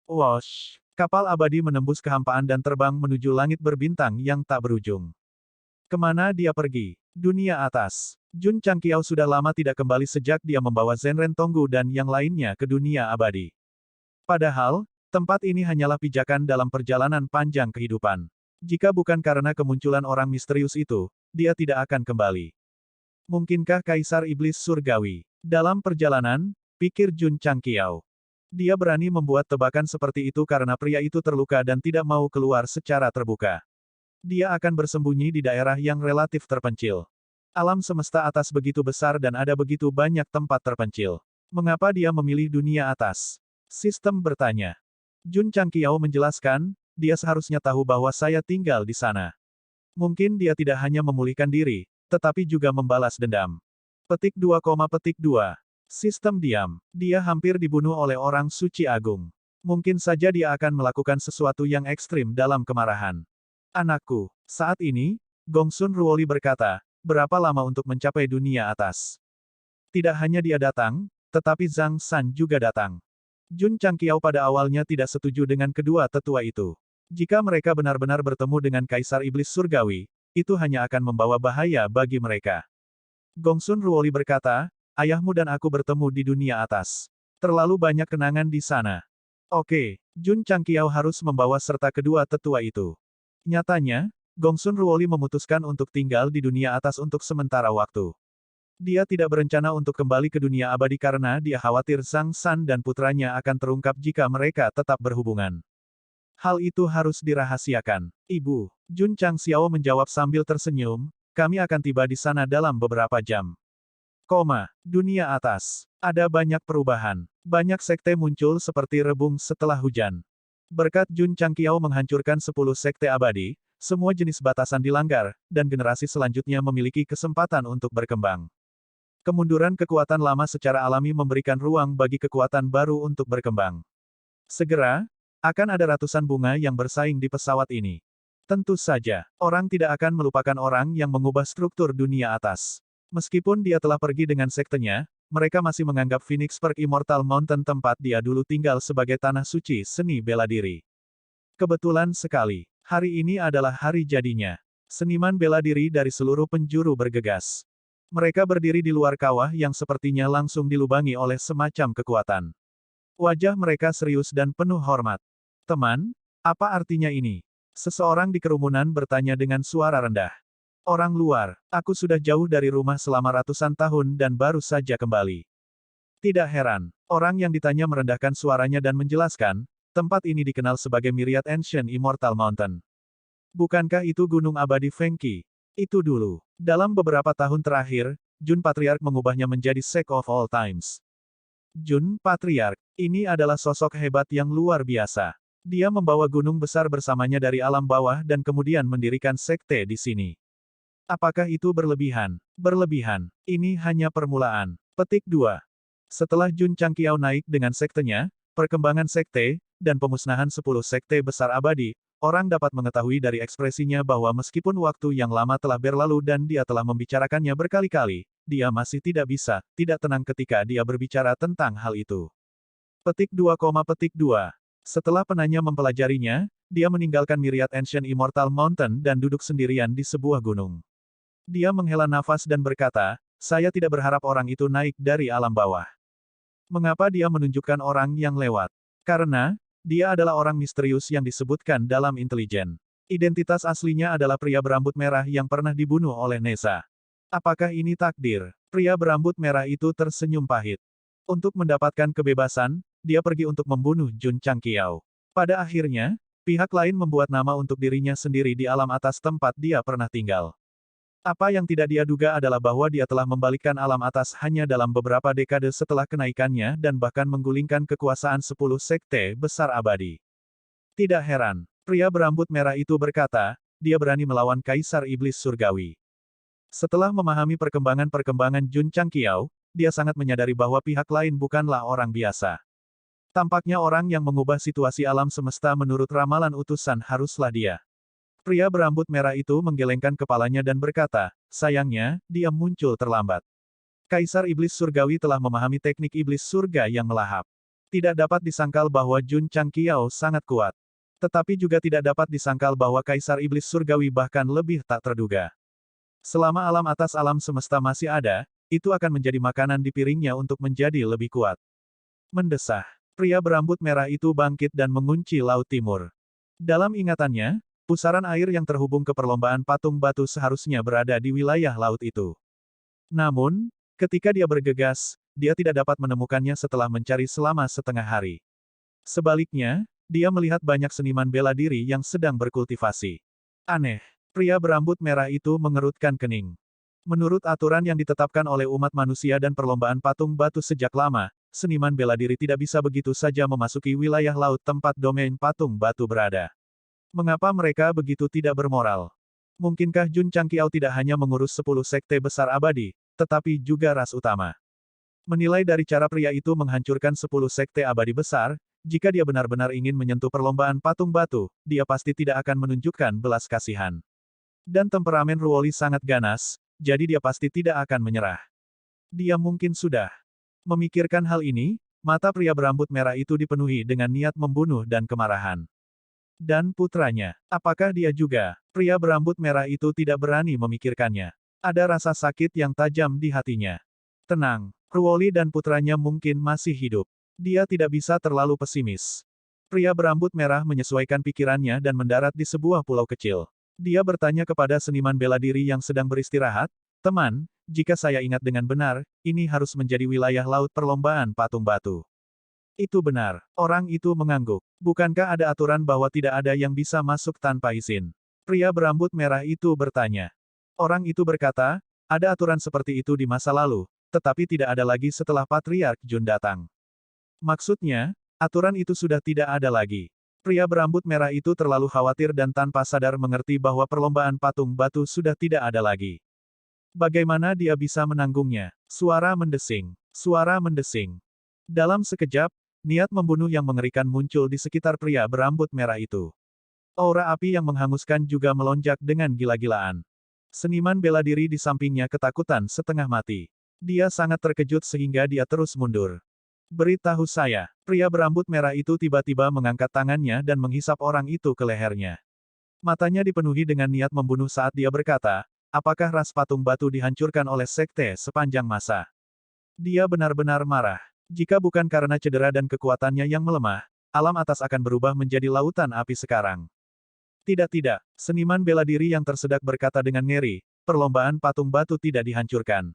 Wosh! Kapal abadi menembus kehampaan dan terbang menuju langit berbintang yang tak berujung. Kemana dia pergi? Dunia atas. Jun Changqiao sudah lama tidak kembali sejak dia membawa Zenren Tonggu dan yang lainnya ke dunia abadi. Padahal, tempat ini hanyalah pijakan dalam perjalanan panjang kehidupan. Jika bukan karena kemunculan orang misterius itu, dia tidak akan kembali. Mungkinkah Kaisar Iblis Surgawi? Dalam perjalanan, pikir Jun Changqiao. Dia berani membuat tebakan seperti itu karena pria itu terluka dan tidak mau keluar secara terbuka. Dia akan bersembunyi di daerah yang relatif terpencil. Alam semesta atas begitu besar dan ada begitu banyak tempat terpencil. Mengapa dia memilih dunia atas? Sistem bertanya. Jun Changqiao menjelaskan, dia seharusnya tahu bahwa saya tinggal di sana. Mungkin dia tidak hanya memulihkan diri, tetapi juga membalas dendam. Petik 2, petik 2. Sistem diam. Dia hampir dibunuh oleh orang suci agung. Mungkin saja dia akan melakukan sesuatu yang ekstrim dalam kemarahan. Anakku, saat ini, Gongsun Ruoli berkata, berapa lama untuk mencapai dunia atas? Tidak hanya dia datang, tetapi Zhang San juga datang. Jun Changqiao pada awalnya tidak setuju dengan kedua tetua itu. Jika mereka benar-benar bertemu dengan Kaisar Iblis Surgawi, itu hanya akan membawa bahaya bagi mereka. Gongsun Ruoli berkata, ayahmu dan aku bertemu di dunia atas. Terlalu banyak kenangan di sana. Oke, Jun Changqiao harus membawa serta kedua tetua itu. Nyatanya, Gongsun Ruoli memutuskan untuk tinggal di dunia atas untuk sementara waktu. Dia tidak berencana untuk kembali ke dunia abadi karena dia khawatir Zhang San dan putranya akan terungkap jika mereka tetap berhubungan. Hal itu harus dirahasiakan. Ibu, Jun Changxiao menjawab sambil tersenyum, kami akan tiba di sana dalam beberapa jam. Dunia atas. Ada banyak perubahan. Banyak sekte muncul seperti rebung setelah hujan. Berkat Jun Changqiao menghancurkan 10 sekte abadi, semua jenis batasan dilanggar, dan generasi selanjutnya memiliki kesempatan untuk berkembang. Kemunduran kekuatan lama secara alami memberikan ruang bagi kekuatan baru untuk berkembang. Segera, akan ada ratusan bunga yang bersaing di pesawat ini. Tentu saja, orang tidak akan melupakan orang yang mengubah struktur dunia atas. Meskipun dia telah pergi dengan sektenya, mereka masih menganggap Phoenix Park Immortal Mountain tempat dia dulu tinggal sebagai tanah suci seni bela diri. Kebetulan sekali, hari ini adalah hari jadinya. Seniman bela diri dari seluruh penjuru bergegas. Mereka berdiri di luar kawah yang sepertinya langsung dilubangi oleh semacam kekuatan. Wajah mereka serius dan penuh hormat. Teman, apa artinya ini? Seseorang di kerumunan bertanya dengan suara rendah. Orang luar, aku sudah jauh dari rumah selama ratusan tahun dan baru saja kembali. Tidak heran, orang yang ditanya merendahkan suaranya dan menjelaskan, tempat ini dikenal sebagai Myriad Ancient Immortal Mountain. Bukankah itu gunung abadi Fengqi? Itu dulu. Dalam beberapa tahun terakhir, Jun Patriarch mengubahnya menjadi Sect of All Times. Jun Patriarch, ini adalah sosok hebat yang luar biasa. Dia membawa gunung besar bersamanya dari alam bawah dan kemudian mendirikan sekte di sini. Apakah itu berlebihan? Berlebihan. Ini hanya permulaan. Petik 2. Setelah Jun Changqiao naik dengan sektenya, perkembangan sekte, dan pemusnahan 10 sekte besar abadi, orang dapat mengetahui dari ekspresinya bahwa meskipun waktu yang lama telah berlalu dan dia telah membicarakannya berkali-kali, dia masih tidak tenang ketika dia berbicara tentang hal itu. Petik 2, petik 2. Setelah penanya mempelajarinya, dia meninggalkan Myriad Ancient Immortal Mountain dan duduk sendirian di sebuah gunung. Dia menghela nafas dan berkata, saya tidak berharap orang itu naik dari alam bawah. Mengapa dia menunjukkan orang yang lewat? Karena, dia adalah orang misterius yang disebutkan dalam intelijen. Identitas aslinya adalah pria berambut merah yang pernah dibunuh oleh Neza. Apakah ini takdir? Pria berambut merah itu tersenyum pahit. Untuk mendapatkan kebebasan, dia pergi untuk membunuh Jun Changqiao. Pada akhirnya, pihak lain membuat nama untuk dirinya sendiri di alam atas tempat dia pernah tinggal. Apa yang tidak dia duga adalah bahwa dia telah membalikkan alam atas hanya dalam beberapa dekade setelah kenaikannya dan bahkan menggulingkan kekuasaan 10 sekte besar abadi. Tidak heran, pria berambut merah itu berkata, dia berani melawan Kaisar Iblis Surgawi. Setelah memahami perkembangan Jun Changqiao, dia sangat menyadari bahwa pihak lain bukanlah orang biasa. Tampaknya orang yang mengubah situasi alam semesta menurut ramalan utusan haruslah dia. Pria berambut merah itu menggelengkan kepalanya dan berkata, sayangnya, dia muncul terlambat. Kaisar Iblis Surgawi telah memahami teknik iblis surga yang melahap. Tidak dapat disangkal bahwa Jun Changqiao sangat kuat. Tetapi juga tidak dapat disangkal bahwa Kaisar Iblis Surgawi bahkan lebih tak terduga. Selama alam atas alam semesta masih ada, itu akan menjadi makanan di piringnya untuk menjadi lebih kuat. Mendesah. Pria berambut merah itu bangkit dan mengunci Laut Timur. Dalam ingatannya, pusaran air yang terhubung ke perlombaan patung batu seharusnya berada di wilayah laut itu. Namun, ketika dia bergegas, dia tidak dapat menemukannya setelah mencari selama setengah hari. Sebaliknya, dia melihat banyak seniman bela diri yang sedang berkultivasi. Aneh. Pria berambut merah itu mengerutkan kening. Menurut aturan yang ditetapkan oleh umat manusia dan perlombaan patung batu sejak lama, seniman bela diri tidak bisa begitu saja memasuki wilayah laut tempat domain patung batu berada. Mengapa mereka begitu tidak bermoral? Mungkinkah Jun Changqiao tidak hanya mengurus 10 sekte besar abadi, tetapi juga ras utama? Menilai dari cara pria itu menghancurkan 10 sekte abadi besar, jika dia benar-benar ingin menyentuh perlombaan patung batu, dia pasti tidak akan menunjukkan belas kasihan. Dan temperamen Ruoli sangat ganas, jadi dia pasti tidak akan menyerah. Dia mungkin sudah memikirkan hal ini, mata pria berambut merah itu dipenuhi dengan niat membunuh dan kemarahan. Dan putranya, apakah dia juga? Pria berambut merah itu tidak berani memikirkannya. Ada rasa sakit yang tajam di hatinya. Tenang, Ruoli dan putranya mungkin masih hidup. Dia tidak bisa terlalu pesimis. Pria berambut merah menyesuaikan pikirannya dan mendarat di sebuah pulau kecil. Dia bertanya kepada seniman bela diri yang sedang beristirahat, "Teman, jika saya ingat dengan benar, ini harus menjadi wilayah laut perlombaan patung batu." Itu benar. Orang itu mengangguk. Bukankah ada aturan bahwa tidak ada yang bisa masuk tanpa izin? Pria berambut merah itu bertanya. Orang itu berkata, ada aturan seperti itu di masa lalu, tetapi tidak ada lagi setelah Patriark Jun datang. Maksudnya, aturan itu sudah tidak ada lagi. Pria berambut merah itu terlalu khawatir dan tanpa sadar mengerti bahwa perlombaan patung batu sudah tidak ada lagi. Bagaimana dia bisa menanggungnya? Suara mendesing. Suara mendesing. Dalam sekejap, niat membunuh yang mengerikan muncul di sekitar pria berambut merah itu. Aura api yang menghanguskan juga melonjak dengan gila-gilaan. Seniman bela diri di sampingnya ketakutan setengah mati. Dia sangat terkejut sehingga dia terus mundur. Beritahu saya, pria berambut merah itu tiba-tiba mengangkat tangannya dan menghisap orang itu ke lehernya. Matanya dipenuhi dengan niat membunuh saat dia berkata, apakah ras patung batu dihancurkan oleh sekte sepanjang masa? Dia benar-benar marah. Jika bukan karena cedera dan kekuatannya yang melemah, alam atas akan berubah menjadi lautan api sekarang. Tidak, seniman bela diri yang tersedak berkata dengan ngeri, perlombaan patung batu tidak dihancurkan.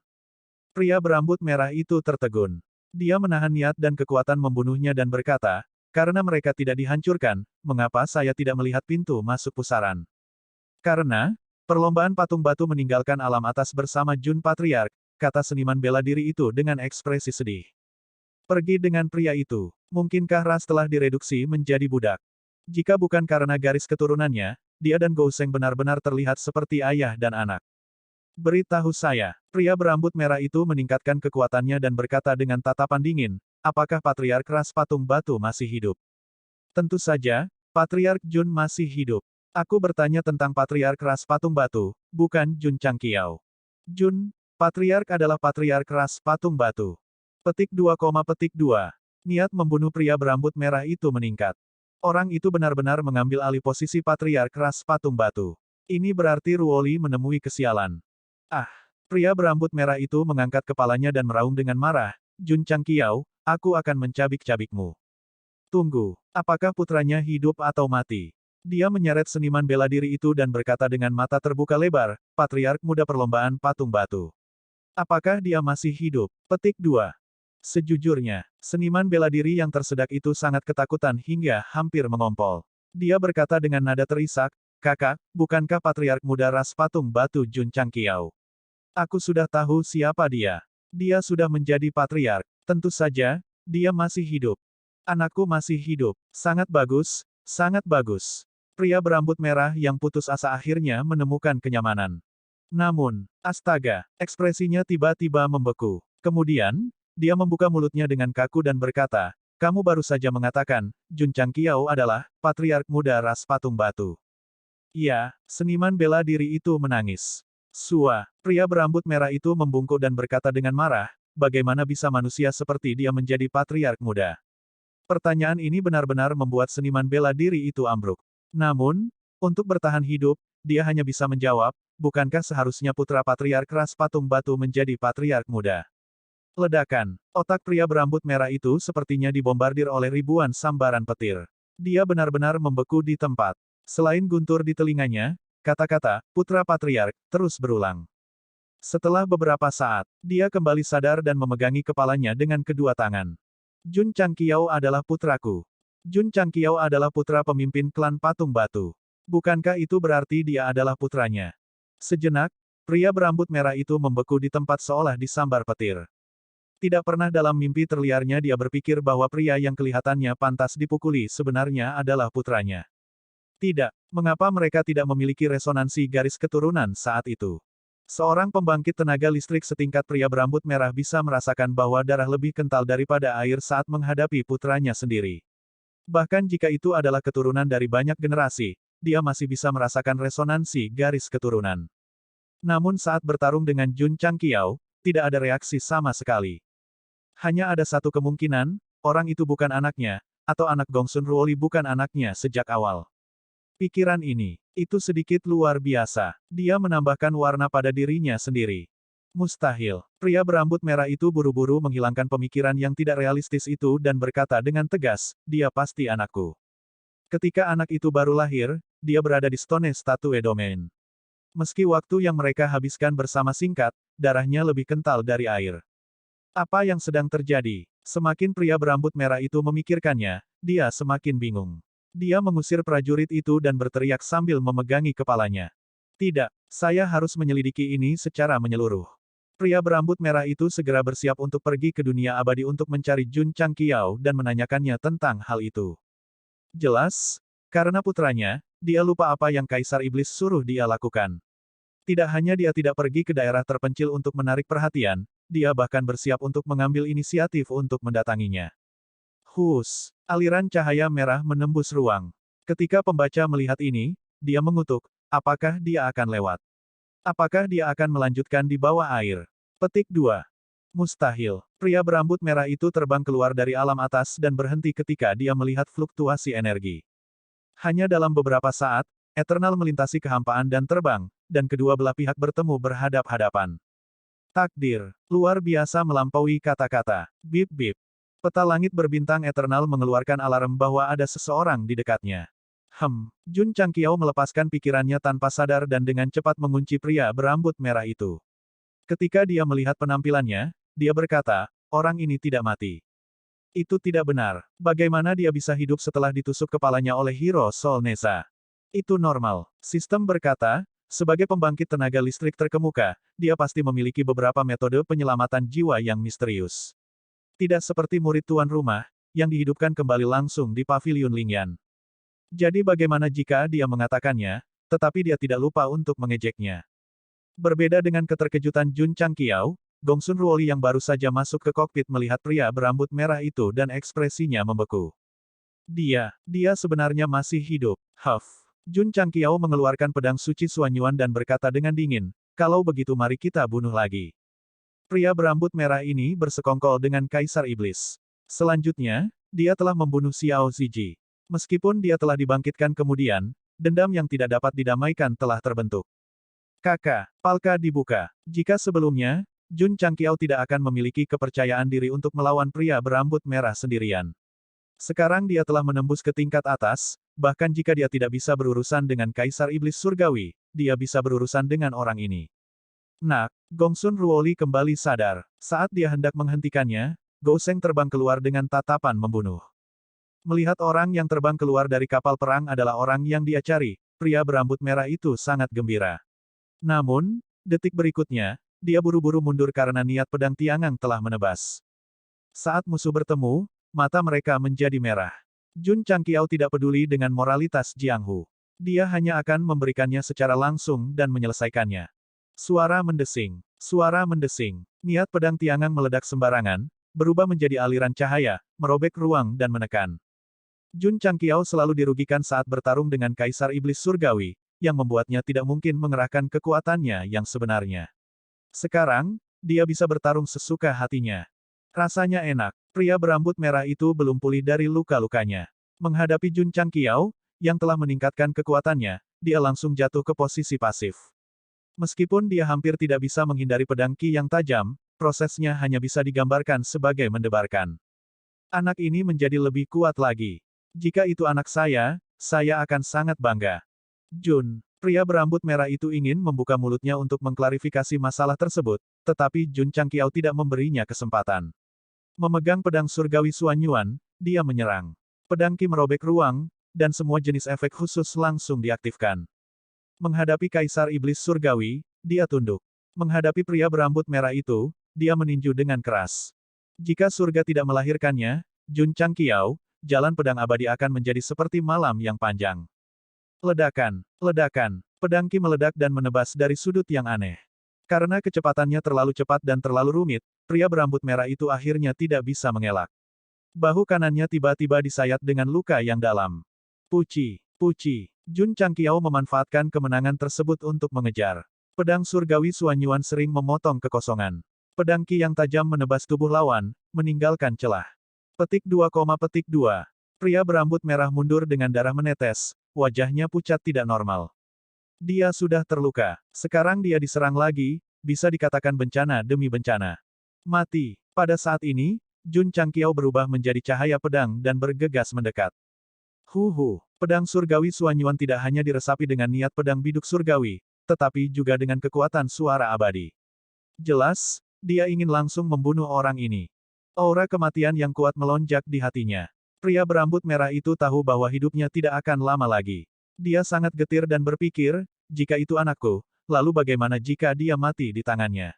Pria berambut merah itu tertegun. Dia menahan niat dan kekuatan membunuhnya dan berkata, karena mereka tidak dihancurkan, mengapa saya tidak melihat pintu masuk pusaran? Karena, perlombaan patung batu meninggalkan alam atas bersama Jun Patriark, kata seniman bela diri itu dengan ekspresi sedih. Pergi dengan pria itu. Mungkinkah ras telah direduksi menjadi budak? Jika bukan karena garis keturunannya, dia dan Gouseng benar-benar terlihat seperti ayah dan anak. Beritahu saya, pria berambut merah itu meningkatkan kekuatannya dan berkata dengan tatapan dingin, apakah Patriark ras patung batu masih hidup? Tentu saja, Patriark Jun masih hidup. Aku bertanya tentang Patriark ras patung batu, bukan Jun Changqiao. Jun, Patriark adalah Patriark ras patung batu. Petik 2, petik 2. Niat membunuh pria berambut merah itu meningkat. Orang itu benar-benar mengambil alih posisi Patriark ras patung batu. Ini berarti Ruoli menemui kesialan. Ah, pria berambut merah itu mengangkat kepalanya dan meraung dengan marah, Jun Changqiao, aku akan mencabik-cabikmu. Tunggu, apakah putranya hidup atau mati? Dia menyeret seniman bela diri itu dan berkata dengan mata terbuka lebar, Patriark muda perlombaan patung batu. Apakah dia masih hidup? Petik 2. Sejujurnya, seniman bela diri yang tersedak itu sangat ketakutan hingga hampir mengompol. Dia berkata dengan nada terisak, kakak, bukankah Patriark muda ras patung batu Jun Changqiao? Aku sudah tahu siapa dia. Dia sudah menjadi Patriark. Tentu saja, dia masih hidup. Anakku masih hidup. Sangat bagus, sangat bagus. Pria berambut merah yang putus asa akhirnya menemukan kenyamanan. Namun, astaga, ekspresinya tiba-tiba membeku. Kemudian, dia membuka mulutnya dengan kaku dan berkata, kamu baru saja mengatakan, Jun Changqiao adalah Patriark muda ras patung batu. Ya, seniman bela diri itu menangis. Sua, pria berambut merah itu membungkuk dan berkata dengan marah, bagaimana bisa manusia seperti dia menjadi patriark muda? Pertanyaan ini benar-benar membuat seniman bela diri itu ambruk. Namun, untuk bertahan hidup, dia hanya bisa menjawab, bukankah seharusnya putra patriark ras patung batu menjadi patriark muda? Ledakan. Otak pria berambut merah itu sepertinya dibombardir oleh ribuan sambaran petir. Dia benar-benar membeku di tempat. Selain guntur di telinganya, kata-kata, putra patriark, terus berulang. Setelah beberapa saat, dia kembali sadar dan memegangi kepalanya dengan kedua tangan. Jun Changqiao adalah putraku. Jun Changqiao adalah putra pemimpin klan patung batu. Bukankah itu berarti dia adalah putranya? Sejenak, pria berambut merah itu membeku di tempat seolah disambar petir. Tidak pernah dalam mimpi terliarnya dia berpikir bahwa pria yang kelihatannya pantas dipukuli sebenarnya adalah putranya. Tidak, mengapa mereka tidak memiliki resonansi garis keturunan saat itu? Seorang pembangkit tenaga listrik setingkat pria berambut merah bisa merasakan bahwa darah lebih kental daripada air saat menghadapi putranya sendiri. Bahkan jika itu adalah keturunan dari banyak generasi, dia masih bisa merasakan resonansi garis keturunan. Namun saat bertarung dengan Jun Changqiao, tidak ada reaksi sama sekali. Hanya ada satu kemungkinan, orang itu bukan anaknya, atau anak Gongsun Ruoli bukan anaknya sejak awal. Pikiran ini, itu sedikit luar biasa. Dia menambahkan warna pada dirinya sendiri. Mustahil. Pria berambut merah itu buru-buru menghilangkan pemikiran yang tidak realistis itu dan berkata dengan tegas, dia pasti anakku. Ketika anak itu baru lahir, dia berada di Stone Statue Domain. Meski waktu yang mereka habiskan bersama singkat, darahnya lebih kental dari air. Apa yang sedang terjadi? Semakin pria berambut merah itu memikirkannya, dia semakin bingung. Dia mengusir prajurit itu dan berteriak sambil memegangi kepalanya. Tidak, saya harus menyelidiki ini secara menyeluruh. Pria berambut merah itu segera bersiap untuk pergi ke dunia abadi untuk mencari Jun Changqiao dan menanyakannya tentang hal itu. Jelas, karena putranya, dia lupa apa yang Kaisar Iblis suruh dia lakukan. Tidak hanya dia tidak pergi ke daerah terpencil untuk menarik perhatian, dia bahkan bersiap untuk mengambil inisiatif untuk mendatanginya. Hus, aliran cahaya merah menembus ruang. Ketika pembaca melihat ini, dia mengutuk, apakah dia akan lewat? Apakah dia akan melanjutkan di bawah air? Petik 2. Mustahil. Pria berambut merah itu terbang keluar dari alam atas dan berhenti ketika dia melihat fluktuasi energi. Hanya dalam beberapa saat, Eternal melintasi kehampaan dan terbang, dan kedua belah pihak bertemu berhadap-hadapan. Takdir, luar biasa melampaui kata-kata. Bip bip. Peta langit berbintang Eternal mengeluarkan alarm bahwa ada seseorang di dekatnya. Jun Changqiao melepaskan pikirannya tanpa sadar dan dengan cepat mengunci pria berambut merah itu. Ketika dia melihat penampilannya, dia berkata, orang ini tidak mati. Itu tidak benar. Bagaimana dia bisa hidup setelah ditusuk kepalanya oleh Hero Soul Neza? Itu normal. Sistem berkata, sebagai pembangkit tenaga listrik terkemuka, dia pasti memiliki beberapa metode penyelamatan jiwa yang misterius. Tidak seperti murid tuan rumah, yang dihidupkan kembali langsung di paviliun Lingyan. Jadi bagaimana jika dia mengatakannya, tetapi dia tidak lupa untuk mengejeknya. Berbeda dengan keterkejutan Jun Changqiao, Gongsun Ruoli yang baru saja masuk ke kokpit melihat pria berambut merah itu dan ekspresinya membeku. Dia sebenarnya masih hidup. Jun Changqiao mengeluarkan pedang suci Suanyuan dan berkata dengan dingin, kalau begitu mari kita bunuh lagi. Pria berambut merah ini bersekongkol dengan Kaisar Iblis. Selanjutnya, dia telah membunuh Xiao Ziji. Meskipun dia telah dibangkitkan kemudian, dendam yang tidak dapat didamaikan telah terbentuk. Palka dibuka. Jika sebelumnya, Jun Changqiao tidak akan memiliki kepercayaan diri untuk melawan pria berambut merah sendirian. Sekarang dia telah menembus ke tingkat atas, bahkan jika dia tidak bisa berurusan dengan Kaisar Iblis Surgawi, dia bisa berurusan dengan orang ini. Nak, Gongsun Ruoli kembali sadar. Saat dia hendak menghentikannya, Gouseng terbang keluar dengan tatapan membunuh. Melihat orang yang terbang keluar dari kapal perang adalah orang yang dia cari, pria berambut merah itu sangat gembira. Namun, detik berikutnya, dia buru-buru mundur karena niat pedang Tiangang telah menebas. Saat musuh bertemu, mata mereka menjadi merah. Jun Changqiao tidak peduli dengan moralitas Jiang Hu. Dia hanya akan memberikannya secara langsung dan menyelesaikannya. Suara mendesing. Niat pedang Tiangang meledak sembarangan, berubah menjadi aliran cahaya, merobek ruang dan menekan. Jun Changqiao selalu dirugikan saat bertarung dengan Kaisar Iblis Surgawi, yang membuatnya tidak mungkin mengerahkan kekuatannya yang sebenarnya. Sekarang, dia bisa bertarung sesuka hatinya. Rasanya enak. Pria berambut merah itu belum pulih dari luka-lukanya. Menghadapi Jun Changqiao, yang telah meningkatkan kekuatannya, dia langsung jatuh ke posisi pasif. Meskipun dia hampir tidak bisa menghindari pedang Qi yang tajam, prosesnya hanya bisa digambarkan sebagai mendebarkan. Anak ini menjadi lebih kuat lagi. Jika itu anak saya akan sangat bangga. Jun, pria berambut merah itu ingin membuka mulutnya untuk mengklarifikasi masalah tersebut, tetapi Jun Changqiao tidak memberinya kesempatan. Memegang pedang surgawi Xuan Yuan, dia menyerang. Pedang Qi merobek ruang, dan semua jenis efek khusus langsung diaktifkan. Menghadapi Kaisar Iblis Surgawi, dia tunduk. Menghadapi pria berambut merah itu, dia meninju dengan keras. Jika surga tidak melahirkannya, Jun Changqiao, jalan pedang abadi akan menjadi seperti malam yang panjang. Ledakan, ledakan, pedang Qi meledak dan menebas dari sudut yang aneh. Karena kecepatannya terlalu cepat dan terlalu rumit, pria berambut merah itu akhirnya tidak bisa mengelak. Bahu kanannya tiba-tiba disayat dengan luka yang dalam. Puci, puci. Jun Changqiao memanfaatkan kemenangan tersebut untuk mengejar. Pedang surgawi Xuan Yuan sering memotong kekosongan. Pedang Qi yang tajam menebas tubuh lawan, meninggalkan celah. Petik 2, petik 2. Pria berambut merah mundur dengan darah menetes, wajahnya pucat tidak normal. Dia sudah terluka. Sekarang dia diserang lagi, bisa dikatakan bencana demi bencana. Mati. Pada saat ini, Jun Changqiao berubah menjadi cahaya pedang dan bergegas mendekat. Pedang surgawi Xuan Yuan tidak hanya diresapi dengan niat pedang biduk surgawi, tetapi juga dengan kekuatan suara abadi. Jelas, dia ingin langsung membunuh orang ini. Aura kematian yang kuat melonjak di hatinya. Pria berambut merah itu tahu bahwa hidupnya tidak akan lama lagi. Dia sangat getir dan berpikir, jika itu anakku, lalu bagaimana jika dia mati di tangannya?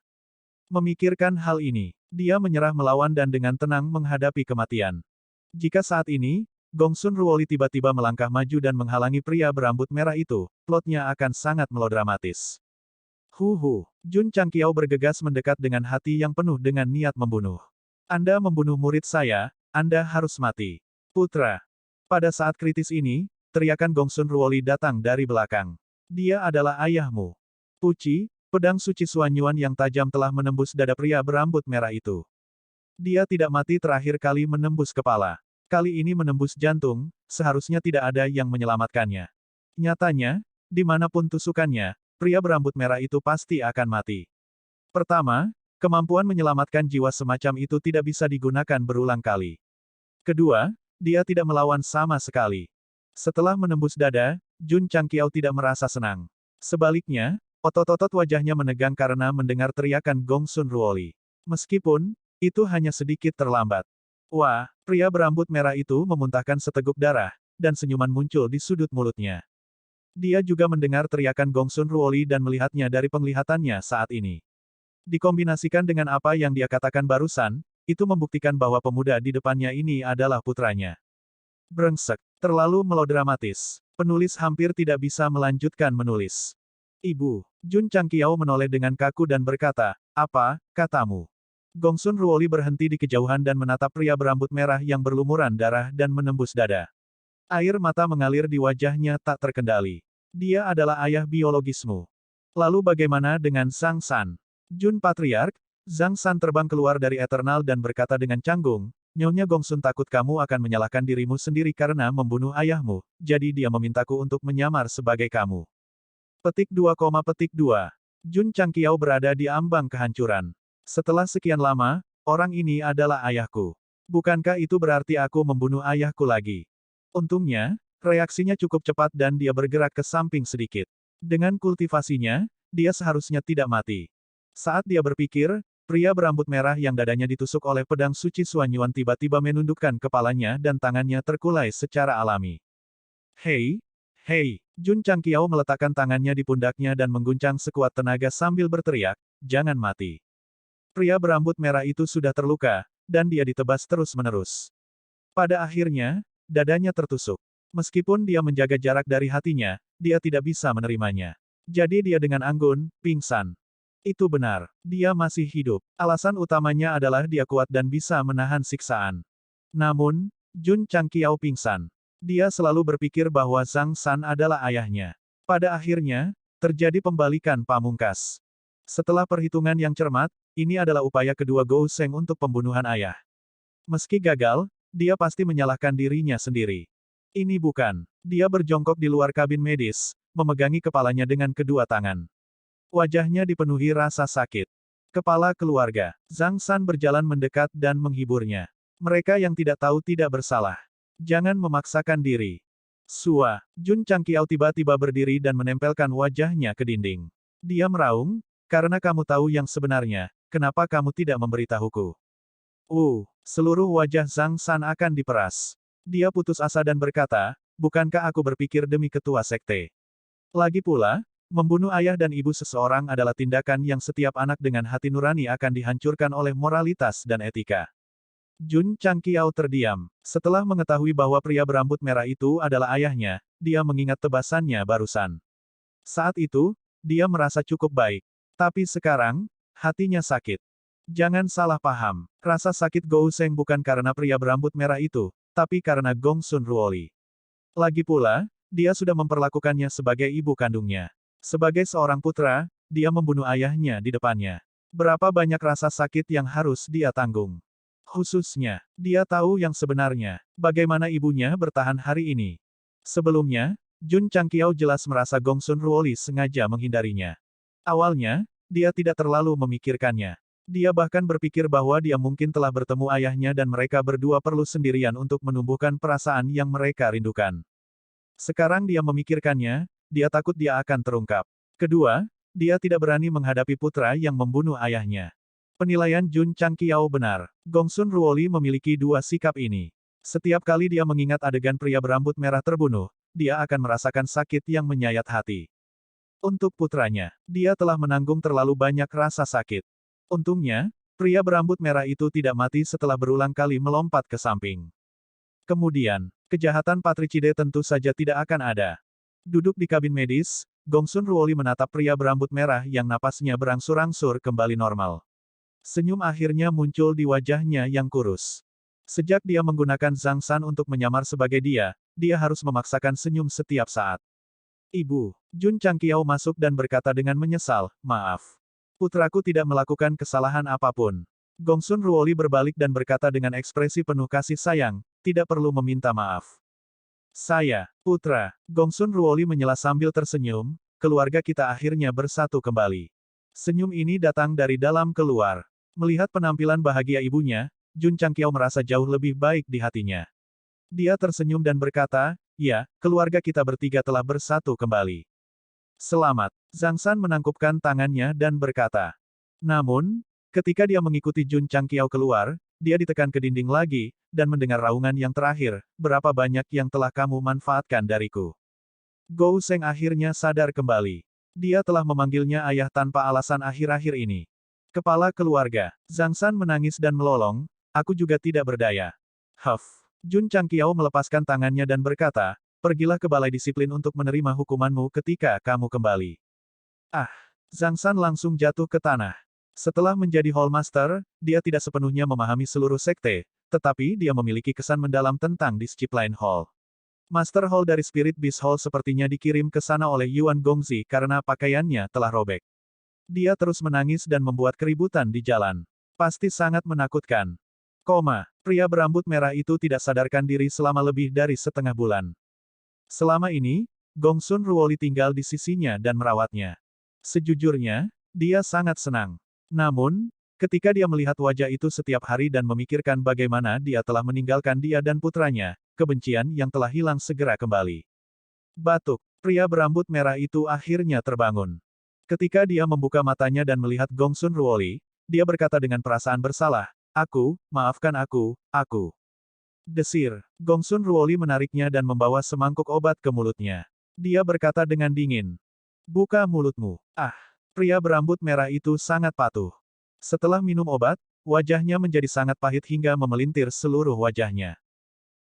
Memikirkan hal ini, dia menyerah melawan dan dengan tenang menghadapi kematian. Jika saat ini, Gongsun Ruoli tiba-tiba melangkah maju dan menghalangi pria berambut merah itu, plotnya akan sangat melodramatis. Jun Changqiao bergegas mendekat dengan hati yang penuh dengan niat membunuh. Anda membunuh murid saya, Anda harus mati. Putra. Pada saat kritis ini, teriakan Gongsun Ruoli datang dari belakang. Dia adalah ayahmu. Puci, pedang suci Xuan Yuan yang tajam telah menembus dada pria berambut merah itu. Dia tidak mati terakhir kali menembus kepala. Kali ini menembus jantung, seharusnya tidak ada yang menyelamatkannya. Nyatanya, dimanapun tusukannya, pria berambut merah itu pasti akan mati. Pertama, kemampuan menyelamatkan jiwa semacam itu tidak bisa digunakan berulang kali. Kedua, dia tidak melawan sama sekali. Setelah menembus dada, Jun Changqiao tidak merasa senang. Sebaliknya, otot-otot wajahnya menegang karena mendengar teriakan Gongsun Ruoli. Meskipun, itu hanya sedikit terlambat. Wah, pria berambut merah itu memuntahkan seteguk darah, dan senyuman muncul di sudut mulutnya. Dia juga mendengar teriakan Gongsun Ruoli dan melihatnya dari penglihatannya saat ini. Dikombinasikan dengan apa yang dia katakan barusan, itu membuktikan bahwa pemuda di depannya ini adalah putranya. Brengsek, terlalu melodramatis. Penulis hampir tidak bisa melanjutkan menulis. Ibu, Jun Changqiao menoleh dengan kaku dan berkata, apa, katamu? Gongsun Ruoli berhenti di kejauhan dan menatap pria berambut merah yang berlumuran darah dan menembus dada. Air mata mengalir di wajahnya tak terkendali. Dia adalah ayah biologismu. Lalu bagaimana dengan Zhang San? Jun Patriark, Zhang San terbang keluar dari Eternal dan berkata dengan canggung, Nyonya Gongsun takut kamu akan menyalahkan dirimu sendiri karena membunuh ayahmu, jadi dia memintaku untuk menyamar sebagai kamu. Petik 2, petik 2. Jun Changqiao berada di ambang kehancuran. Setelah sekian lama, orang ini adalah ayahku. Bukankah itu berarti aku membunuh ayahku lagi? Untungnya, reaksinya cukup cepat dan dia bergerak ke samping sedikit. Dengan kultivasinya, dia seharusnya tidak mati. Saat dia berpikir, pria berambut merah yang dadanya ditusuk oleh pedang suci Xuan Yuan tiba-tiba menundukkan kepalanya dan tangannya terkulai secara alami. Hei! Hei! Jun Changqiao meletakkan tangannya di pundaknya dan mengguncang sekuat tenaga sambil berteriak, jangan mati. Pria berambut merah itu sudah terluka, dan dia ditebas terus-menerus. Pada akhirnya, dadanya tertusuk. Meskipun dia menjaga jarak dari hatinya, dia tidak bisa menerimanya. Jadi dia dengan anggun, pingsan. Itu benar, dia masih hidup. Alasan utamanya adalah dia kuat dan bisa menahan siksaan. Namun, Jun Changqiao pingsan. Dia selalu berpikir bahwa Zhang San adalah ayahnya. Pada akhirnya, terjadi pembalikan pamungkas. Setelah perhitungan yang cermat, ini adalah upaya kedua Gou Sheng untuk pembunuhan ayah. Meski gagal, dia pasti menyalahkan dirinya sendiri. Ini bukan. Dia berjongkok di luar kabin medis, memegangi kepalanya dengan kedua tangan. Wajahnya dipenuhi rasa sakit. Kepala keluarga. Zhang San berjalan mendekat dan menghiburnya. Mereka yang tidak tahu tidak bersalah. Jangan memaksakan diri. Sua, Jun Changqiao tiba-tiba berdiri dan menempelkan wajahnya ke dinding. Dia meraung, karena kamu tahu yang sebenarnya, kenapa kamu tidak memberitahuku? Seluruh wajah Zhang San akan diperas. Dia putus asa dan berkata, bukankah aku berpikir demi ketua sekte? Lagi pula, membunuh ayah dan ibu seseorang adalah tindakan yang setiap anak dengan hati nurani akan dihancurkan oleh moralitas dan etika. Jun Changqiao terdiam. Setelah mengetahui bahwa pria berambut merah itu adalah ayahnya, dia mengingat tebasannya barusan. Saat itu, dia merasa cukup baik. Tapi sekarang, hatinya sakit. Jangan salah paham. Rasa sakit Gou Sheng bukan karena pria berambut merah itu, tapi karena Gong Sun Ruoli. Lagi pula, dia sudah memperlakukannya sebagai ibu kandungnya. Sebagai seorang putra, dia membunuh ayahnya di depannya. Berapa banyak rasa sakit yang harus dia tanggung? Khususnya, dia tahu yang sebenarnya, bagaimana ibunya bertahan hari ini. Sebelumnya, Jun Changqiao jelas merasa Gong Sun Ruoli sengaja menghindarinya. Awalnya, dia tidak terlalu memikirkannya. Dia bahkan berpikir bahwa dia mungkin telah bertemu ayahnya dan mereka berdua perlu sendirian untuk menumbuhkan perasaan yang mereka rindukan. Sekarang dia memikirkannya, dia takut dia akan terungkap. Kedua, dia tidak berani menghadapi putra yang membunuh ayahnya. Penilaian Jun Changqiao benar. Gong Sun Ruoli memiliki dua sikap ini. Setiap kali dia mengingat adegan pria berambut merah terbunuh, dia akan merasakan sakit yang menyayat hati. Untuk putranya, dia telah menanggung terlalu banyak rasa sakit. Untungnya, pria berambut merah itu tidak mati setelah berulang kali melompat ke samping. Kemudian, kejahatan patricide tentu saja tidak akan ada. Duduk di kabin medis, Gong Sun Ruoli menatap pria berambut merah yang napasnya berangsur-angsur kembali normal. Senyum akhirnya muncul di wajahnya yang kurus. Sejak dia menggunakan Zhang San untuk menyamar sebagai dia harus memaksakan senyum setiap saat. Ibu, Jun Changqiao masuk dan berkata dengan menyesal, maaf. Putraku tidak melakukan kesalahan apapun. Gong Sun Ruoli berbalik dan berkata dengan ekspresi penuh kasih sayang, tidak perlu meminta maaf. Saya, putra, Gong Sun Ruoli menyela sambil tersenyum, keluarga kita akhirnya bersatu kembali. Senyum ini datang dari dalam keluar. Melihat penampilan bahagia ibunya, Jun Changqiao merasa jauh lebih baik di hatinya. Dia tersenyum dan berkata, ya, keluarga kita bertiga telah bersatu kembali. Selamat. Zhang San menangkupkan tangannya dan berkata. Namun, ketika dia mengikuti Jun Changqiao keluar, dia ditekan ke dinding lagi, dan mendengar raungan yang terakhir, berapa banyak yang telah kamu manfaatkan dariku. Gou Sheng akhirnya sadar kembali. Dia telah memanggilnya ayah tanpa alasan akhir-akhir ini. Kepala keluarga, Zhang San menangis dan melolong, aku juga tidak berdaya. Jun Changqiao melepaskan tangannya dan berkata, pergilah ke balai disiplin untuk menerima hukumanmu ketika kamu kembali. Zhang San langsung jatuh ke tanah. Setelah menjadi Hallmaster, dia tidak sepenuhnya memahami seluruh sekte, tetapi dia memiliki kesan mendalam tentang Discipline Hall. Master Hall dari Spirit Beast Hall sepertinya dikirim ke sana oleh Yuan Gongzi karena pakaiannya telah robek. Dia terus menangis dan membuat keributan di jalan. Pasti sangat menakutkan. Pria berambut merah itu tidak sadarkan diri selama lebih dari setengah bulan. Selama ini, Gong Sun Ruoli tinggal di sisinya dan merawatnya. Sejujurnya, dia sangat senang. Namun, ketika dia melihat wajah itu setiap hari dan memikirkan bagaimana dia telah meninggalkan dia dan putranya, kebencian yang telah hilang segera kembali. Batuk. Pria berambut merah itu akhirnya terbangun. Ketika dia membuka matanya dan melihat Gong Sun Ruoli, dia berkata dengan perasaan bersalah, maafkan aku. Desir. Gong Sun Ruoli menariknya dan membawa semangkuk obat ke mulutnya. Dia berkata dengan dingin. Buka mulutmu. Pria berambut merah itu sangat patuh. Setelah minum obat, wajahnya menjadi sangat pahit hingga memelintir seluruh wajahnya.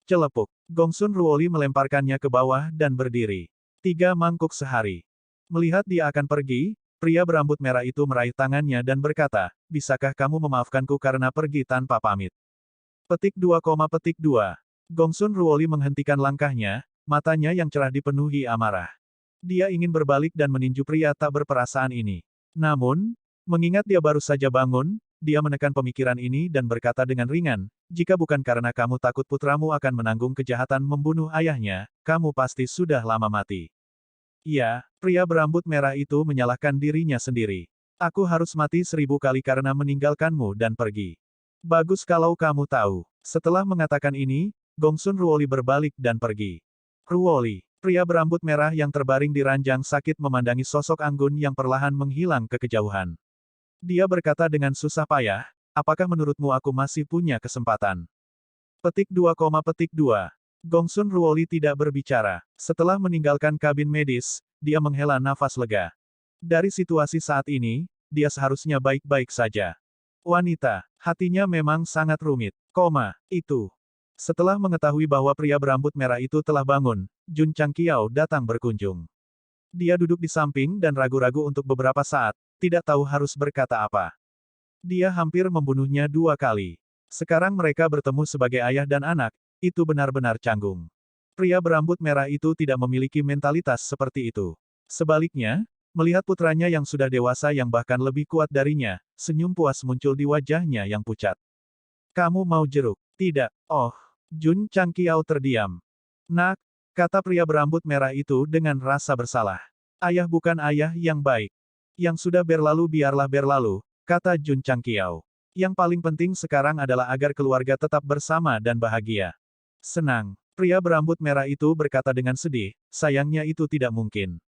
Celepuk. Gong Sun Ruoli melemparkannya ke bawah dan berdiri. 3 mangkuk sehari. Melihat dia akan pergi, pria berambut merah itu meraih tangannya dan berkata, bisakah kamu memaafkanku karena pergi tanpa pamit? Petik 2, Gong Sun Ruoli menghentikan langkahnya, matanya yang cerah dipenuhi amarah. Dia ingin berbalik dan meninju pria tak berperasaan ini. Namun, mengingat dia baru saja bangun, dia menekan pemikiran ini dan berkata dengan ringan, Jika bukan karena kamu takut putramu akan menanggung kejahatan membunuh ayahnya, kamu pasti sudah lama mati. Iya, pria berambut merah itu menyalahkan dirinya sendiri. Aku harus mati 1000 kali karena meninggalkanmu dan pergi. Bagus kalau kamu tahu. Setelah mengatakan ini, Gongsun Ruoli berbalik dan pergi. Ruoli, pria berambut merah yang terbaring di ranjang sakit memandangi sosok Anggun yang perlahan menghilang ke kejauhan. Dia berkata dengan susah payah, apakah menurutmu aku masih punya kesempatan? Petik 2, petik 2. Gongsun Ruoli tidak berbicara. Setelah meninggalkan kabin medis, dia menghela nafas lega. Dari situasi saat ini, dia seharusnya baik-baik saja. Wanita, hatinya memang sangat rumit. Itu. Setelah mengetahui bahwa pria berambut merah itu telah bangun, Jun Changqiao datang berkunjung. Dia duduk di samping dan ragu-ragu untuk beberapa saat, tidak tahu harus berkata apa. Dia hampir membunuhnya 2 kali. Sekarang mereka bertemu sebagai ayah dan anak, itu benar-benar canggung. Pria berambut merah itu tidak memiliki mentalitas seperti itu. Sebaliknya, melihat putranya yang sudah dewasa yang bahkan lebih kuat darinya, senyum puas muncul di wajahnya yang pucat. Kamu mau jeruk? Tidak. Oh, Jun Changqiao terdiam. Nak, kata pria berambut merah itu dengan rasa bersalah. Ayah bukan ayah yang baik. Yang sudah berlalu biarlah berlalu, kata Jun Changqiao. Yang paling penting sekarang adalah agar keluarga tetap bersama dan bahagia. Senang. Pria berambut merah itu berkata dengan sedih, sayangnya itu tidak mungkin.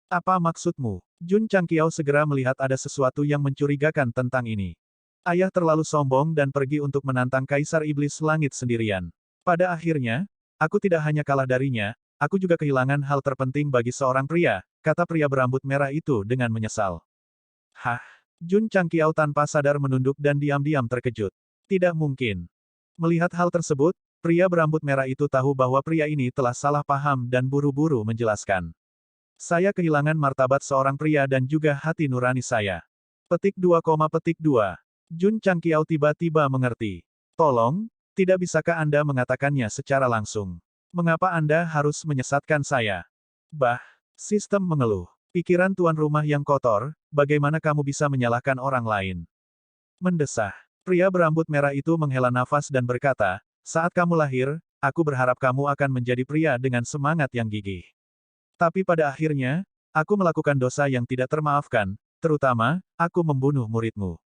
Apa maksudmu? Jun Changqiao segera melihat ada sesuatu yang mencurigakan tentang ini. Ayah terlalu sombong dan pergi untuk menantang Kaisar Iblis Langit sendirian. Pada akhirnya, aku tidak hanya kalah darinya, aku juga kehilangan hal terpenting bagi seorang pria, kata pria berambut merah itu dengan menyesal. Hah? Jun Changqiao tanpa sadar menunduk dan diam-diam terkejut. Tidak mungkin. Melihat hal tersebut, pria berambut merah itu tahu bahwa pria ini telah salah paham dan buru-buru menjelaskan. Saya kehilangan martabat seorang pria dan juga hati nurani saya. Petik 2, petik 2. Jun Changqiao tiba-tiba mengerti. Tolong, tidak bisakah Anda mengatakannya secara langsung? Mengapa Anda harus menyesatkan saya? Sistem mengeluh. Pikiran tuan rumah yang kotor, bagaimana kamu bisa menyalahkan orang lain? Mendesah. Pria berambut merah itu menghela nafas dan berkata, saat kamu lahir, aku berharap kamu akan menjadi pria dengan semangat yang gigih. Tapi pada akhirnya, aku melakukan dosa yang tidak termaafkan, terutama, aku membunuh muridmu.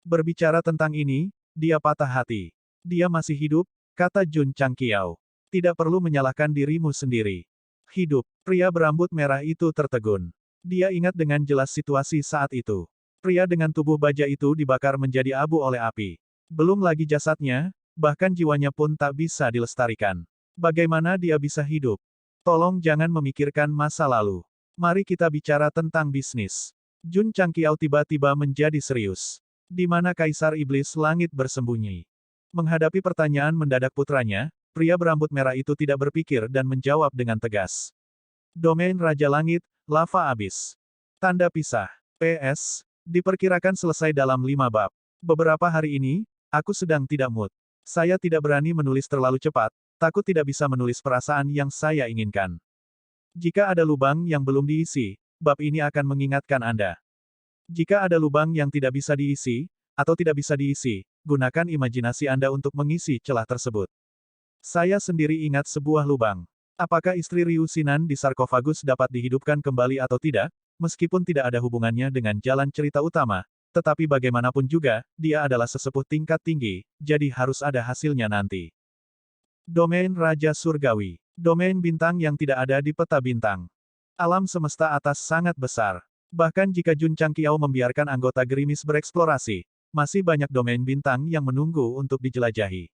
Berbicara tentang ini, dia patah hati. Dia masih hidup, kata Jun Changqiao. Tidak perlu menyalahkan dirimu sendiri. Hidup, pria berambut merah itu tertegun. Dia ingat dengan jelas situasi saat itu. Pria dengan tubuh baja itu dibakar menjadi abu oleh api. Belum lagi jasadnya, bahkan jiwanya pun tak bisa dilestarikan. Bagaimana dia bisa hidup? Tolong jangan memikirkan masa lalu. Mari kita bicara tentang bisnis. Jun Changqiao tiba-tiba menjadi serius. Di mana Kaisar Iblis Langit bersembunyi? Menghadapi pertanyaan mendadak putranya, pria berambut merah itu tidak berpikir dan menjawab dengan tegas. Domain Raja Langit, lava abis. Tanda pisah. PS. Diperkirakan selesai dalam 5 bab. Beberapa hari ini, aku sedang tidak mood. Saya tidak berani menulis terlalu cepat, takut tidak bisa menulis perasaan yang saya inginkan. Jika ada lubang yang belum diisi, bab ini akan mengingatkan Anda. Jika ada lubang yang tidak bisa diisi, atau tidak bisa diisi, gunakan imajinasi Anda untuk mengisi celah tersebut. Saya sendiri ingat sebuah lubang. Apakah istri Ryu Sinan di sarkofagus dapat dihidupkan kembali atau tidak, meskipun tidak ada hubungannya dengan jalan cerita utama, tetapi bagaimanapun juga, dia adalah sesepuh tingkat tinggi, jadi harus ada hasilnya nanti. Domain Raja Surgawi. Domain bintang yang tidak ada di peta bintang. Alam semesta atas sangat besar. Bahkan jika Jun Changqiao membiarkan anggota gerimis bereksplorasi, masih banyak domain bintang yang menunggu untuk dijelajahi.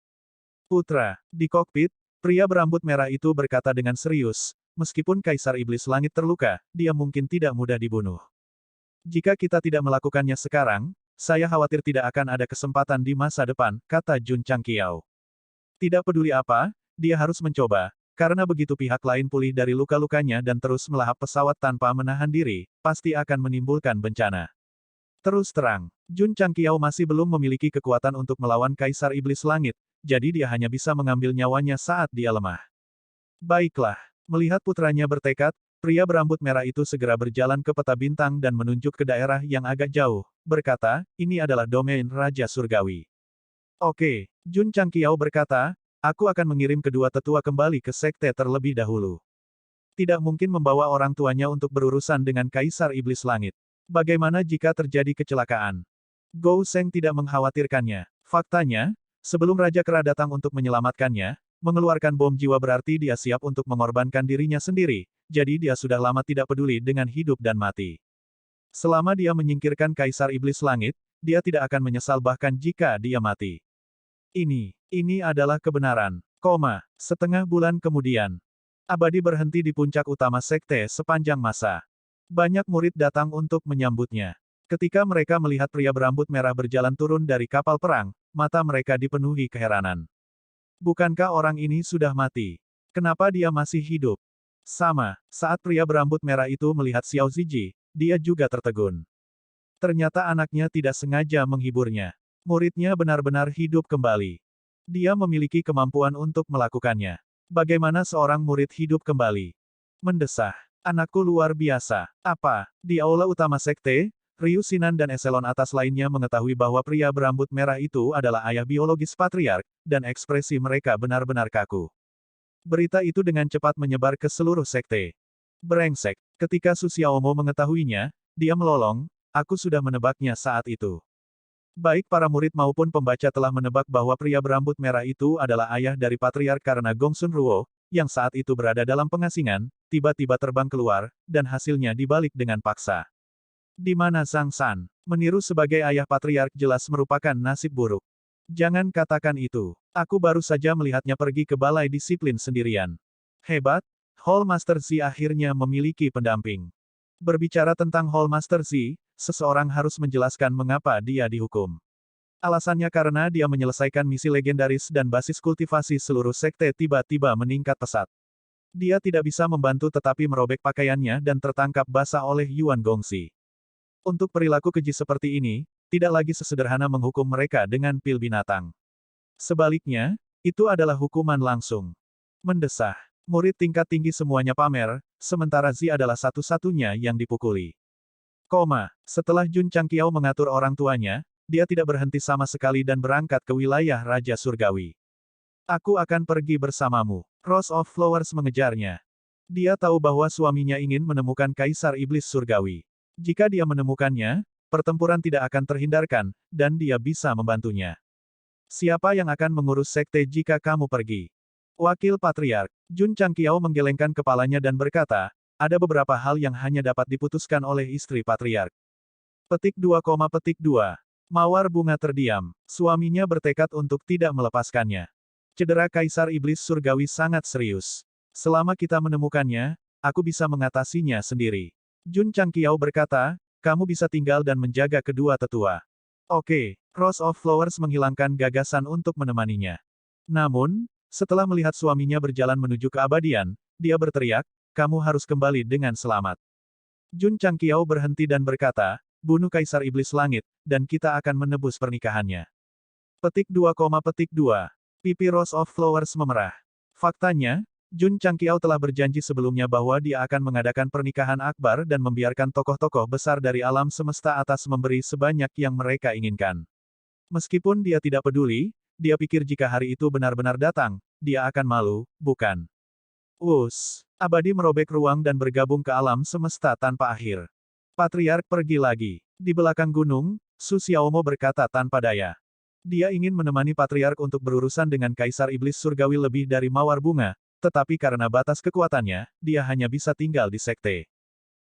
Putra, di kokpit, pria berambut merah itu berkata dengan serius, meskipun Kaisar Iblis Langit terluka, dia mungkin tidak mudah dibunuh. Jika kita tidak melakukannya sekarang, saya khawatir tidak akan ada kesempatan di masa depan, kata Jun Changqiao. Tidak peduli apa, dia harus mencoba, karena begitu pihak lain pulih dari luka-lukanya dan terus melahap pesawat tanpa menahan diri, pasti akan menimbulkan bencana. Terus terang, Jun Changqiao masih belum memiliki kekuatan untuk melawan Kaisar Iblis Langit, jadi dia hanya bisa mengambil nyawanya saat dia lemah. Baiklah, melihat putranya bertekad, pria berambut merah itu segera berjalan ke peta bintang dan menunjuk ke daerah yang agak jauh, berkata, ini adalah domain Raja Surgawi. Oke, Jun Changqiao berkata, aku akan mengirim kedua tetua kembali ke sekte terlebih dahulu. Tidak mungkin membawa orang tuanya untuk berurusan dengan Kaisar Iblis Langit. Bagaimana jika terjadi kecelakaan? Gou Seng tidak mengkhawatirkannya. Faktanya, sebelum Raja Kera datang untuk menyelamatkannya, mengeluarkan bom jiwa berarti dia siap untuk mengorbankan dirinya sendiri, jadi dia sudah lama tidak peduli dengan hidup dan mati. Selama dia menyingkirkan Kaisar Iblis Langit, dia tidak akan menyesal bahkan jika dia mati. Ini adalah kebenaran. Setengah bulan kemudian, Abadi berhenti di puncak utama sekte sepanjang masa. Banyak murid datang untuk menyambutnya. Ketika mereka melihat pria berambut merah berjalan turun dari kapal perang, mata mereka dipenuhi keheranan. Bukankah orang ini sudah mati? Kenapa dia masih hidup? Sama, saat pria berambut merah itu melihat Xiao Ziji, dia juga tertegun. Ternyata anaknya tidak sengaja menghiburnya. Muridnya benar-benar hidup kembali. Dia memiliki kemampuan untuk melakukannya. Bagaimana seorang murid hidup kembali? Mendesah. Anakku luar biasa. Apa? Di aula utama sekte, Ryu Sinan dan eselon atas lainnya mengetahui bahwa pria berambut merah itu adalah ayah biologis patriark, dan ekspresi mereka benar-benar kaku. Berita itu dengan cepat menyebar ke seluruh sekte. Brengsek. Ketika Su Xiaomo mengetahuinya, dia melolong, aku sudah menebaknya saat itu. Baik para murid maupun pembaca telah menebak bahwa pria berambut merah itu adalah ayah dari patriark karena Gongsun Ruo, yang saat itu berada dalam pengasingan, tiba-tiba terbang keluar, dan hasilnya dibalik dengan paksa. Di mana Zhang San? Meniru sebagai ayah patriark jelas merupakan nasib buruk. Jangan katakan itu. Aku baru saja melihatnya pergi ke balai disiplin sendirian. Hebat, Hall Master Z akhirnya memiliki pendamping. Berbicara tentang Hall Master Z, seseorang harus menjelaskan mengapa dia dihukum. Alasannya karena dia menyelesaikan misi legendaris dan basis kultivasi seluruh sekte tiba-tiba meningkat pesat. Dia tidak bisa membantu tetapi merobek pakaiannya dan tertangkap basah oleh Yuan Gongxi. Untuk perilaku keji seperti ini, tidak lagi sesederhana menghukum mereka dengan pil binatang. Sebaliknya, itu adalah hukuman langsung. Mendesah. Murid tingkat tinggi semuanya pamer, sementara Zi adalah satu-satunya yang dipukuli. Setelah Jun Changqiao mengatur orang tuanya, dia tidak berhenti sama sekali dan berangkat ke wilayah Raja Surgawi. Aku akan pergi bersamamu. Rose of Flowers mengejarnya. Dia tahu bahwa suaminya ingin menemukan Kaisar Iblis Surgawi. Jika dia menemukannya, pertempuran tidak akan terhindarkan, dan dia bisa membantunya. Siapa yang akan mengurus sekte jika kamu pergi? Wakil Patriark, Jun Changqiao menggelengkan kepalanya dan berkata, ada beberapa hal yang hanya dapat diputuskan oleh istri Patriark. Petik 2, Mawar bunga terdiam. Suaminya bertekad untuk tidak melepaskannya. Cedera Kaisar Iblis Surgawi sangat serius. Selama kita menemukannya, aku bisa mengatasinya sendiri. Jun Changqiao berkata, kamu bisa tinggal dan menjaga kedua tetua. Oke, Rose of Flowers menghilangkan gagasan untuk menemaninya. Namun, setelah melihat suaminya berjalan menuju keabadian, dia berteriak, kamu harus kembali dengan selamat. Jun Changqiao berhenti dan berkata, bunuh Kaisar Iblis Langit, dan kita akan menebus pernikahannya. Petik 2, Pipi Rose of Flowers memerah. Faktanya, Jun Changqiao telah berjanji sebelumnya bahwa dia akan mengadakan pernikahan akbar dan membiarkan tokoh-tokoh besar dari alam semesta atas memberi sebanyak yang mereka inginkan. Meskipun dia tidak peduli, dia pikir jika hari itu benar-benar datang, dia akan malu, bukan? Abadi merobek ruang dan bergabung ke alam semesta tanpa akhir. Patriark pergi lagi. Di belakang gunung, Su Xiaomo berkata tanpa daya. Dia ingin menemani Patriark untuk berurusan dengan Kaisar Iblis Surgawi lebih dari mawar bunga, tetapi karena batas kekuatannya, dia hanya bisa tinggal di sekte.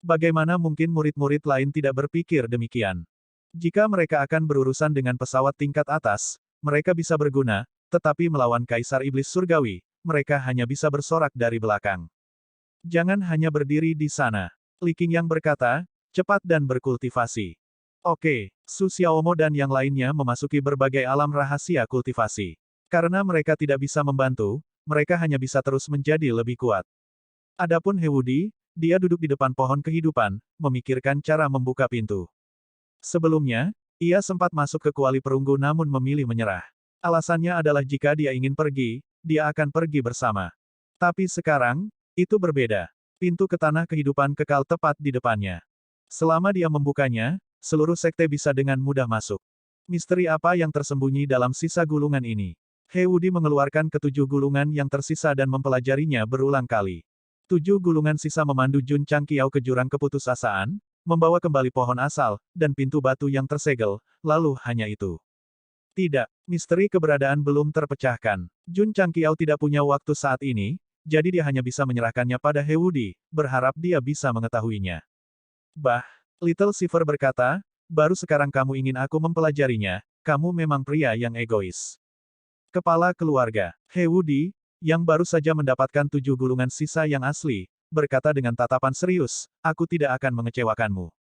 Bagaimana mungkin murid-murid lain tidak berpikir demikian? Jika mereka akan berurusan dengan pesawat tingkat atas, mereka bisa berguna, tetapi melawan Kaisar Iblis Surgawi, mereka hanya bisa bersorak dari belakang. Jangan hanya berdiri di sana. Li Qingyang berkata, cepat dan berkultivasi. Oke, Su Xiaomo dan yang lainnya memasuki berbagai alam rahasia kultivasi. Karena mereka tidak bisa membantu, mereka hanya bisa terus menjadi lebih kuat. Adapun Hewudi, dia duduk di depan pohon kehidupan, memikirkan cara membuka pintu. Sebelumnya, ia sempat masuk ke kuali perunggu namun memilih menyerah. Alasannya adalah jika dia ingin pergi, dia akan pergi bersama. Tapi sekarang, itu berbeda. Pintu ke tanah kehidupan kekal tepat di depannya. Selama dia membukanya, seluruh sekte bisa dengan mudah masuk. Misteri apa yang tersembunyi dalam sisa gulungan ini? He Wudi mengeluarkan ketujuh gulungan yang tersisa dan mempelajarinya berulang kali. 7 gulungan sisa memandu Jun Changqiao ke jurang keputusasaan, membawa kembali pohon asal, dan pintu batu yang tersegel, lalu hanya itu. Tidak, misteri keberadaan belum terpecahkan. Jun Changqiao tidak punya waktu saat ini, jadi dia hanya bisa menyerahkannya pada He Wudi, berharap dia bisa mengetahuinya. Bah, Little Silver berkata, baru sekarang kamu ingin aku mempelajarinya, kamu memang pria yang egois. Kepala keluarga, He Wudi, yang baru saja mendapatkan 7 gulungan sisa yang asli, berkata dengan tatapan serius, aku tidak akan mengecewakanmu.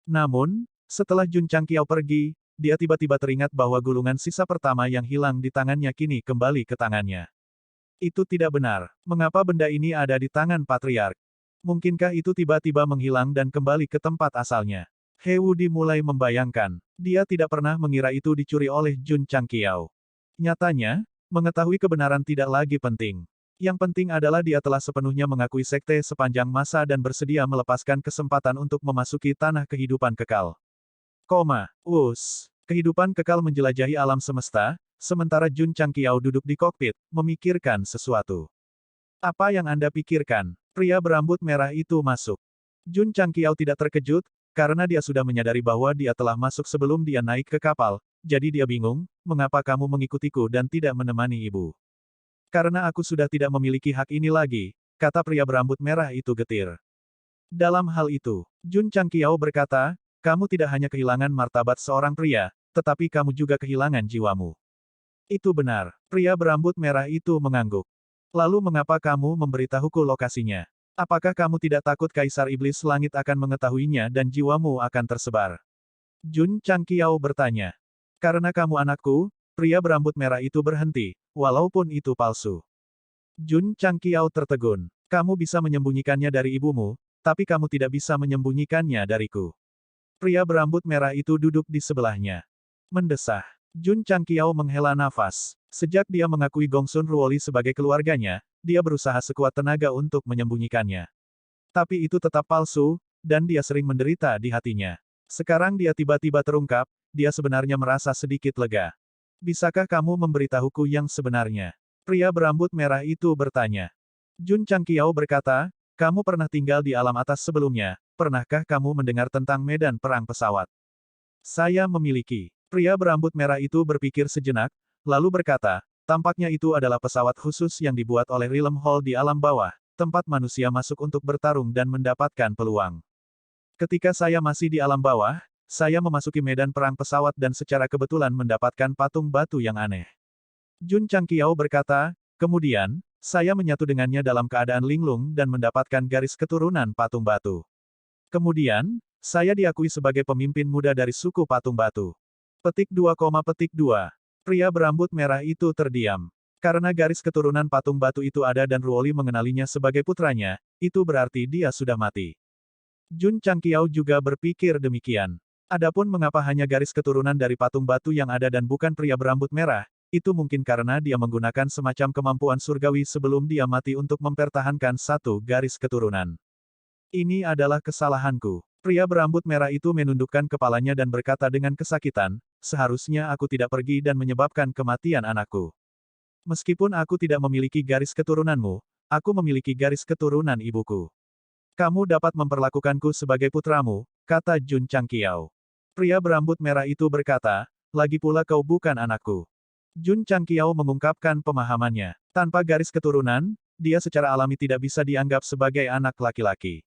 Namun, setelah Jun Changqiao pergi, dia tiba-tiba teringat bahwa gulungan sisa pertama yang hilang di tangannya kini kembali ke tangannya. Itu tidak benar. Mengapa benda ini ada di tangan Patriark? Mungkinkah itu tiba-tiba menghilang dan kembali ke tempat asalnya? He Wudi mulai membayangkan. Dia tidak pernah mengira itu dicuri oleh Jun Changqiao. Nyatanya, mengetahui kebenaran tidak lagi penting. Yang penting adalah dia telah sepenuhnya mengakui sekte sepanjang masa dan bersedia melepaskan kesempatan untuk memasuki tanah kehidupan kekal. Kehidupan kekal menjelajahi alam semesta, sementara Jun Changqiao duduk di kokpit, memikirkan sesuatu. Apa yang Anda pikirkan? Pria berambut merah itu masuk. Jun Changqiao tidak terkejut, karena dia sudah menyadari bahwa dia telah masuk sebelum dia naik ke kapal, jadi dia bingung, mengapa kamu mengikutiku dan tidak menemani ibu? Karena aku sudah tidak memiliki hak ini lagi, kata pria berambut merah itu getir. Dalam hal itu, Jun Changqiao berkata, kamu tidak hanya kehilangan martabat seorang pria, tetapi kamu juga kehilangan jiwamu. Itu benar, pria berambut merah itu mengangguk. Lalu mengapa kamu memberitahuku lokasinya? Apakah kamu tidak takut Kaisar Iblis Langit akan mengetahuinya dan jiwamu akan tersebar? Jun Changqiao bertanya. Karena kamu anakku, pria berambut merah itu berhenti, walaupun itu palsu. Jun Changqiao tertegun. Kamu bisa menyembunyikannya dari ibumu, tapi kamu tidak bisa menyembunyikannya dariku. Pria berambut merah itu duduk di sebelahnya. Mendesah. Jun Changqiao menghela nafas. Sejak dia mengakui Gongsun Ruoli sebagai keluarganya, dia berusaha sekuat tenaga untuk menyembunyikannya. Tapi itu tetap palsu, dan dia sering menderita di hatinya. Sekarang dia tiba-tiba terungkap, dia sebenarnya merasa sedikit lega. Bisakah kamu memberitahuku yang sebenarnya? Pria berambut merah itu bertanya. Jun Changqiao berkata, kamu pernah tinggal di alam atas sebelumnya, pernahkah kamu mendengar tentang medan perang pesawat? Saya memiliki. Pria berambut merah itu berpikir sejenak, lalu berkata, tampaknya itu adalah pesawat khusus yang dibuat oleh Realm Hall di alam bawah, tempat manusia masuk untuk bertarung dan mendapatkan peluang. Ketika saya masih di alam bawah, saya memasuki medan perang pesawat dan secara kebetulan mendapatkan patung batu yang aneh. Jun Changqiao berkata, kemudian, saya menyatu dengannya dalam keadaan linglung dan mendapatkan garis keturunan patung batu. Kemudian, saya diakui sebagai pemimpin muda dari suku patung batu. Petik 2, Pria berambut merah itu terdiam. Karena garis keturunan patung batu itu ada dan Ruoli mengenalinya sebagai putranya, itu berarti dia sudah mati. Jun Changqiao juga berpikir demikian. Adapun mengapa hanya garis keturunan dari patung batu yang ada dan bukan pria berambut merah, itu mungkin karena dia menggunakan semacam kemampuan surgawi sebelum dia mati untuk mempertahankan satu garis keturunan. Ini adalah kesalahanku. Pria berambut merah itu menundukkan kepalanya dan berkata dengan kesakitan, seharusnya aku tidak pergi dan menyebabkan kematian anakku. Meskipun aku tidak memiliki garis keturunanmu, aku memiliki garis keturunan ibuku. Kamu dapat memperlakukanku sebagai putramu, kata Jun Changqiao. Pria berambut merah itu berkata, lagi pula kau bukan anakku. Jun Changqiao mengungkapkan pemahamannya. Tanpa garis keturunan, dia secara alami tidak bisa dianggap sebagai anak laki-laki.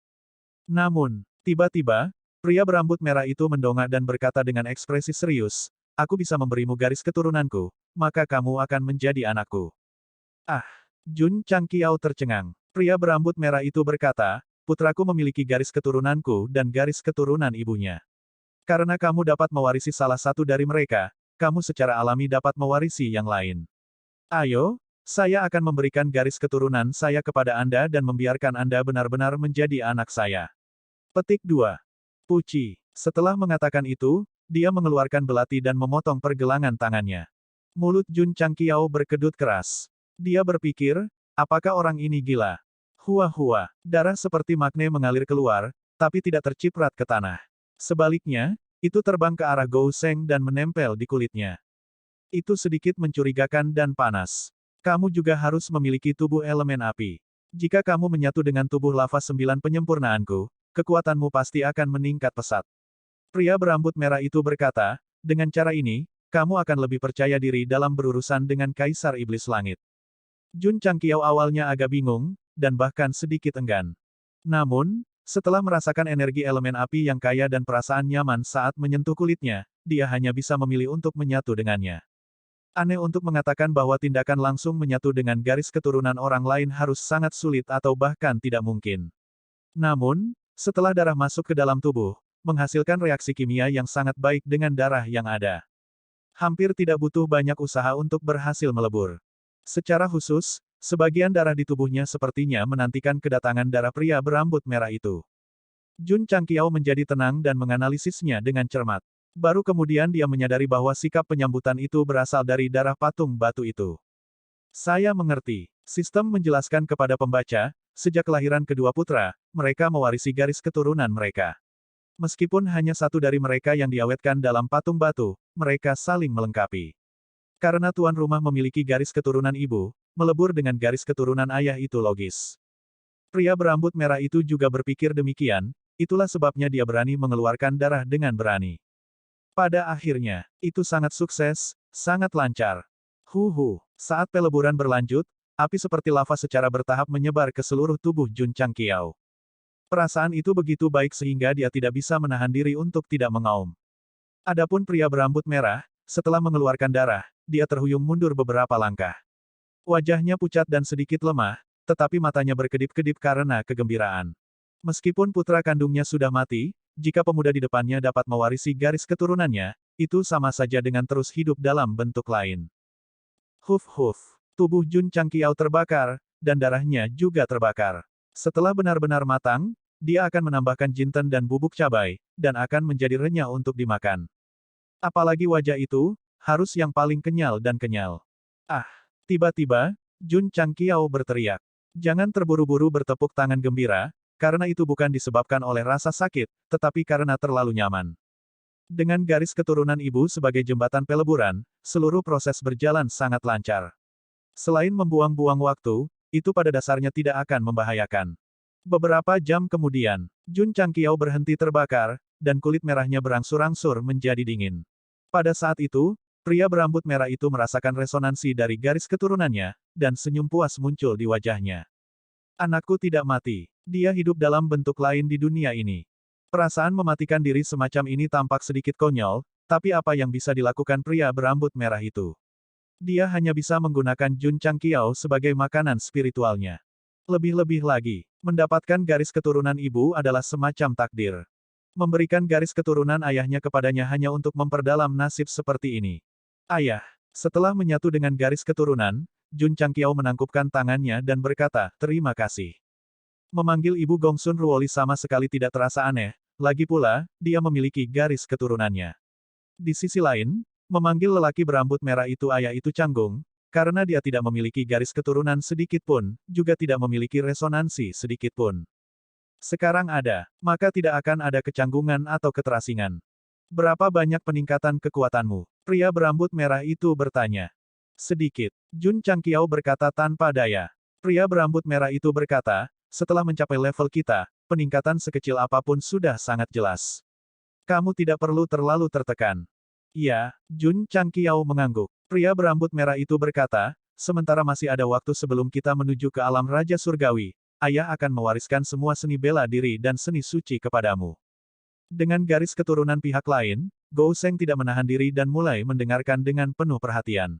Namun, tiba-tiba, pria berambut merah itu mendongak dan berkata dengan ekspresi serius, aku bisa memberimu garis keturunanku, maka kamu akan menjadi anakku. Ah! Jun Changqiao tercengang. Pria berambut merah itu berkata, putraku memiliki garis keturunanku dan garis keturunan ibunya. Karena kamu dapat mewarisi salah satu dari mereka, kamu secara alami dapat mewarisi yang lain. Ayo, saya akan memberikan garis keturunan saya kepada Anda dan membiarkan Anda benar-benar menjadi anak saya. Petik 2. Puci. Setelah mengatakan itu, dia mengeluarkan belati dan memotong pergelangan tangannya. Mulut Jun Changqiao berkedut keras. Dia berpikir, apakah orang ini gila? Hua-hua. Darah seperti magne mengalir keluar, tapi tidak terciprat ke tanah. Sebaliknya, itu terbang ke arah Gou Seng dan menempel di kulitnya. Itu sedikit mencurigakan dan panas. Kamu juga harus memiliki tubuh elemen api. Jika kamu menyatu dengan tubuh lava 9 penyempurnaanku, kekuatanmu pasti akan meningkat pesat. Pria berambut merah itu berkata, dengan cara ini, kamu akan lebih percaya diri dalam berurusan dengan Kaisar Iblis Langit. Jun Changqiao awalnya agak bingung, dan bahkan sedikit enggan. Namun, setelah merasakan energi elemen api yang kaya dan perasaan nyaman saat menyentuh kulitnya, dia hanya bisa memilih untuk menyatu dengannya. Aneh untuk mengatakan bahwa tindakan langsung menyatu dengan garis keturunan orang lain harus sangat sulit atau bahkan tidak mungkin. Namun, setelah darah masuk ke dalam tubuh, menghasilkan reaksi kimia yang sangat baik dengan darah yang ada. Hampir tidak butuh banyak usaha untuk berhasil melebur. Secara khusus, sebagian darah di tubuhnya sepertinya menantikan kedatangan darah pria berambut merah itu. Jun Changqiao menjadi tenang dan menganalisisnya dengan cermat. Baru kemudian dia menyadari bahwa sikap penyambutan itu berasal dari darah patung batu itu. Saya mengerti. Sistem menjelaskan kepada pembaca, sejak kelahiran kedua putra, mereka mewarisi garis keturunan mereka. Meskipun hanya satu dari mereka yang diawetkan dalam patung batu, mereka saling melengkapi. Karena tuan rumah memiliki garis keturunan ibu, melebur dengan garis keturunan ayah itu logis. Pria berambut merah itu juga berpikir demikian, itulah sebabnya dia berani mengeluarkan darah dengan berani. Pada akhirnya, itu sangat sukses, sangat lancar. Saat peleburan berlanjut, api seperti lava secara bertahap menyebar ke seluruh tubuh Jun Changqiao. Perasaan itu begitu baik sehingga dia tidak bisa menahan diri untuk tidak mengaum. Adapun pria berambut merah, setelah mengeluarkan darah, dia terhuyung mundur beberapa langkah. Wajahnya pucat dan sedikit lemah, tetapi matanya berkedip-kedip karena kegembiraan. Meskipun putra kandungnya sudah mati, jika pemuda di depannya dapat mewarisi garis keturunannya, itu sama saja dengan terus hidup dalam bentuk lain. Tubuh Jun Changqiao terbakar, dan darahnya juga terbakar. Setelah benar-benar matang, dia akan menambahkan jinten dan bubuk cabai, dan akan menjadi renyah untuk dimakan. Apalagi wajah itu, harus yang paling kenyal dan kenyal. Ah! Tiba-tiba, Jun Changqiao berteriak. Jangan terburu-buru bertepuk tangan gembira, karena itu bukan disebabkan oleh rasa sakit, tetapi karena terlalu nyaman. Dengan garis keturunan ibu sebagai jembatan peleburan, seluruh proses berjalan sangat lancar. Selain membuang-buang waktu, itu pada dasarnya tidak akan membahayakan. Beberapa jam kemudian, Jun Changqiao berhenti terbakar, dan kulit merahnya berangsur-angsur menjadi dingin. Pada saat itu, pria berambut merah itu merasakan resonansi dari garis keturunannya, dan senyum puas muncul di wajahnya. Anakku tidak mati. Dia hidup dalam bentuk lain di dunia ini. Perasaan mematikan diri semacam ini tampak sedikit konyol, tapi apa yang bisa dilakukan pria berambut merah itu? Dia hanya bisa menggunakan Jun Changqiao sebagai makanan spiritualnya. Lebih-lebih lagi, mendapatkan garis keturunan ibu adalah semacam takdir. Memberikan garis keturunan ayahnya kepadanya hanya untuk memperdalam nasib seperti ini. Ayah. Setelah menyatu dengan garis keturunan, Jun Changqiao menangkupkan tangannya dan berkata, terima kasih. Memanggil ibu Gongsun Ruoli sama sekali tidak terasa aneh, lagi pula, dia memiliki garis keturunannya. Di sisi lain, memanggil lelaki berambut merah itu ayah itu canggung, karena dia tidak memiliki garis keturunan sedikit pun, juga tidak memiliki resonansi sedikit pun. Sekarang ada, maka tidak akan ada kecanggungan atau keterasingan. Berapa banyak peningkatan kekuatanmu? Pria berambut merah itu bertanya. Sedikit. Jun Changqiao berkata tanpa daya. Pria berambut merah itu berkata, setelah mencapai level kita, peningkatan sekecil apapun sudah sangat jelas. Kamu tidak perlu terlalu tertekan. Ya, Jun Changqiao mengangguk. Pria berambut merah itu berkata, sementara masih ada waktu sebelum kita menuju ke alam Raja Surgawi, ayah akan mewariskan semua seni bela diri dan seni suci kepadamu. Dengan garis keturunan pihak lain, Gou Seng tidak menahan diri dan mulai mendengarkan dengan penuh perhatian.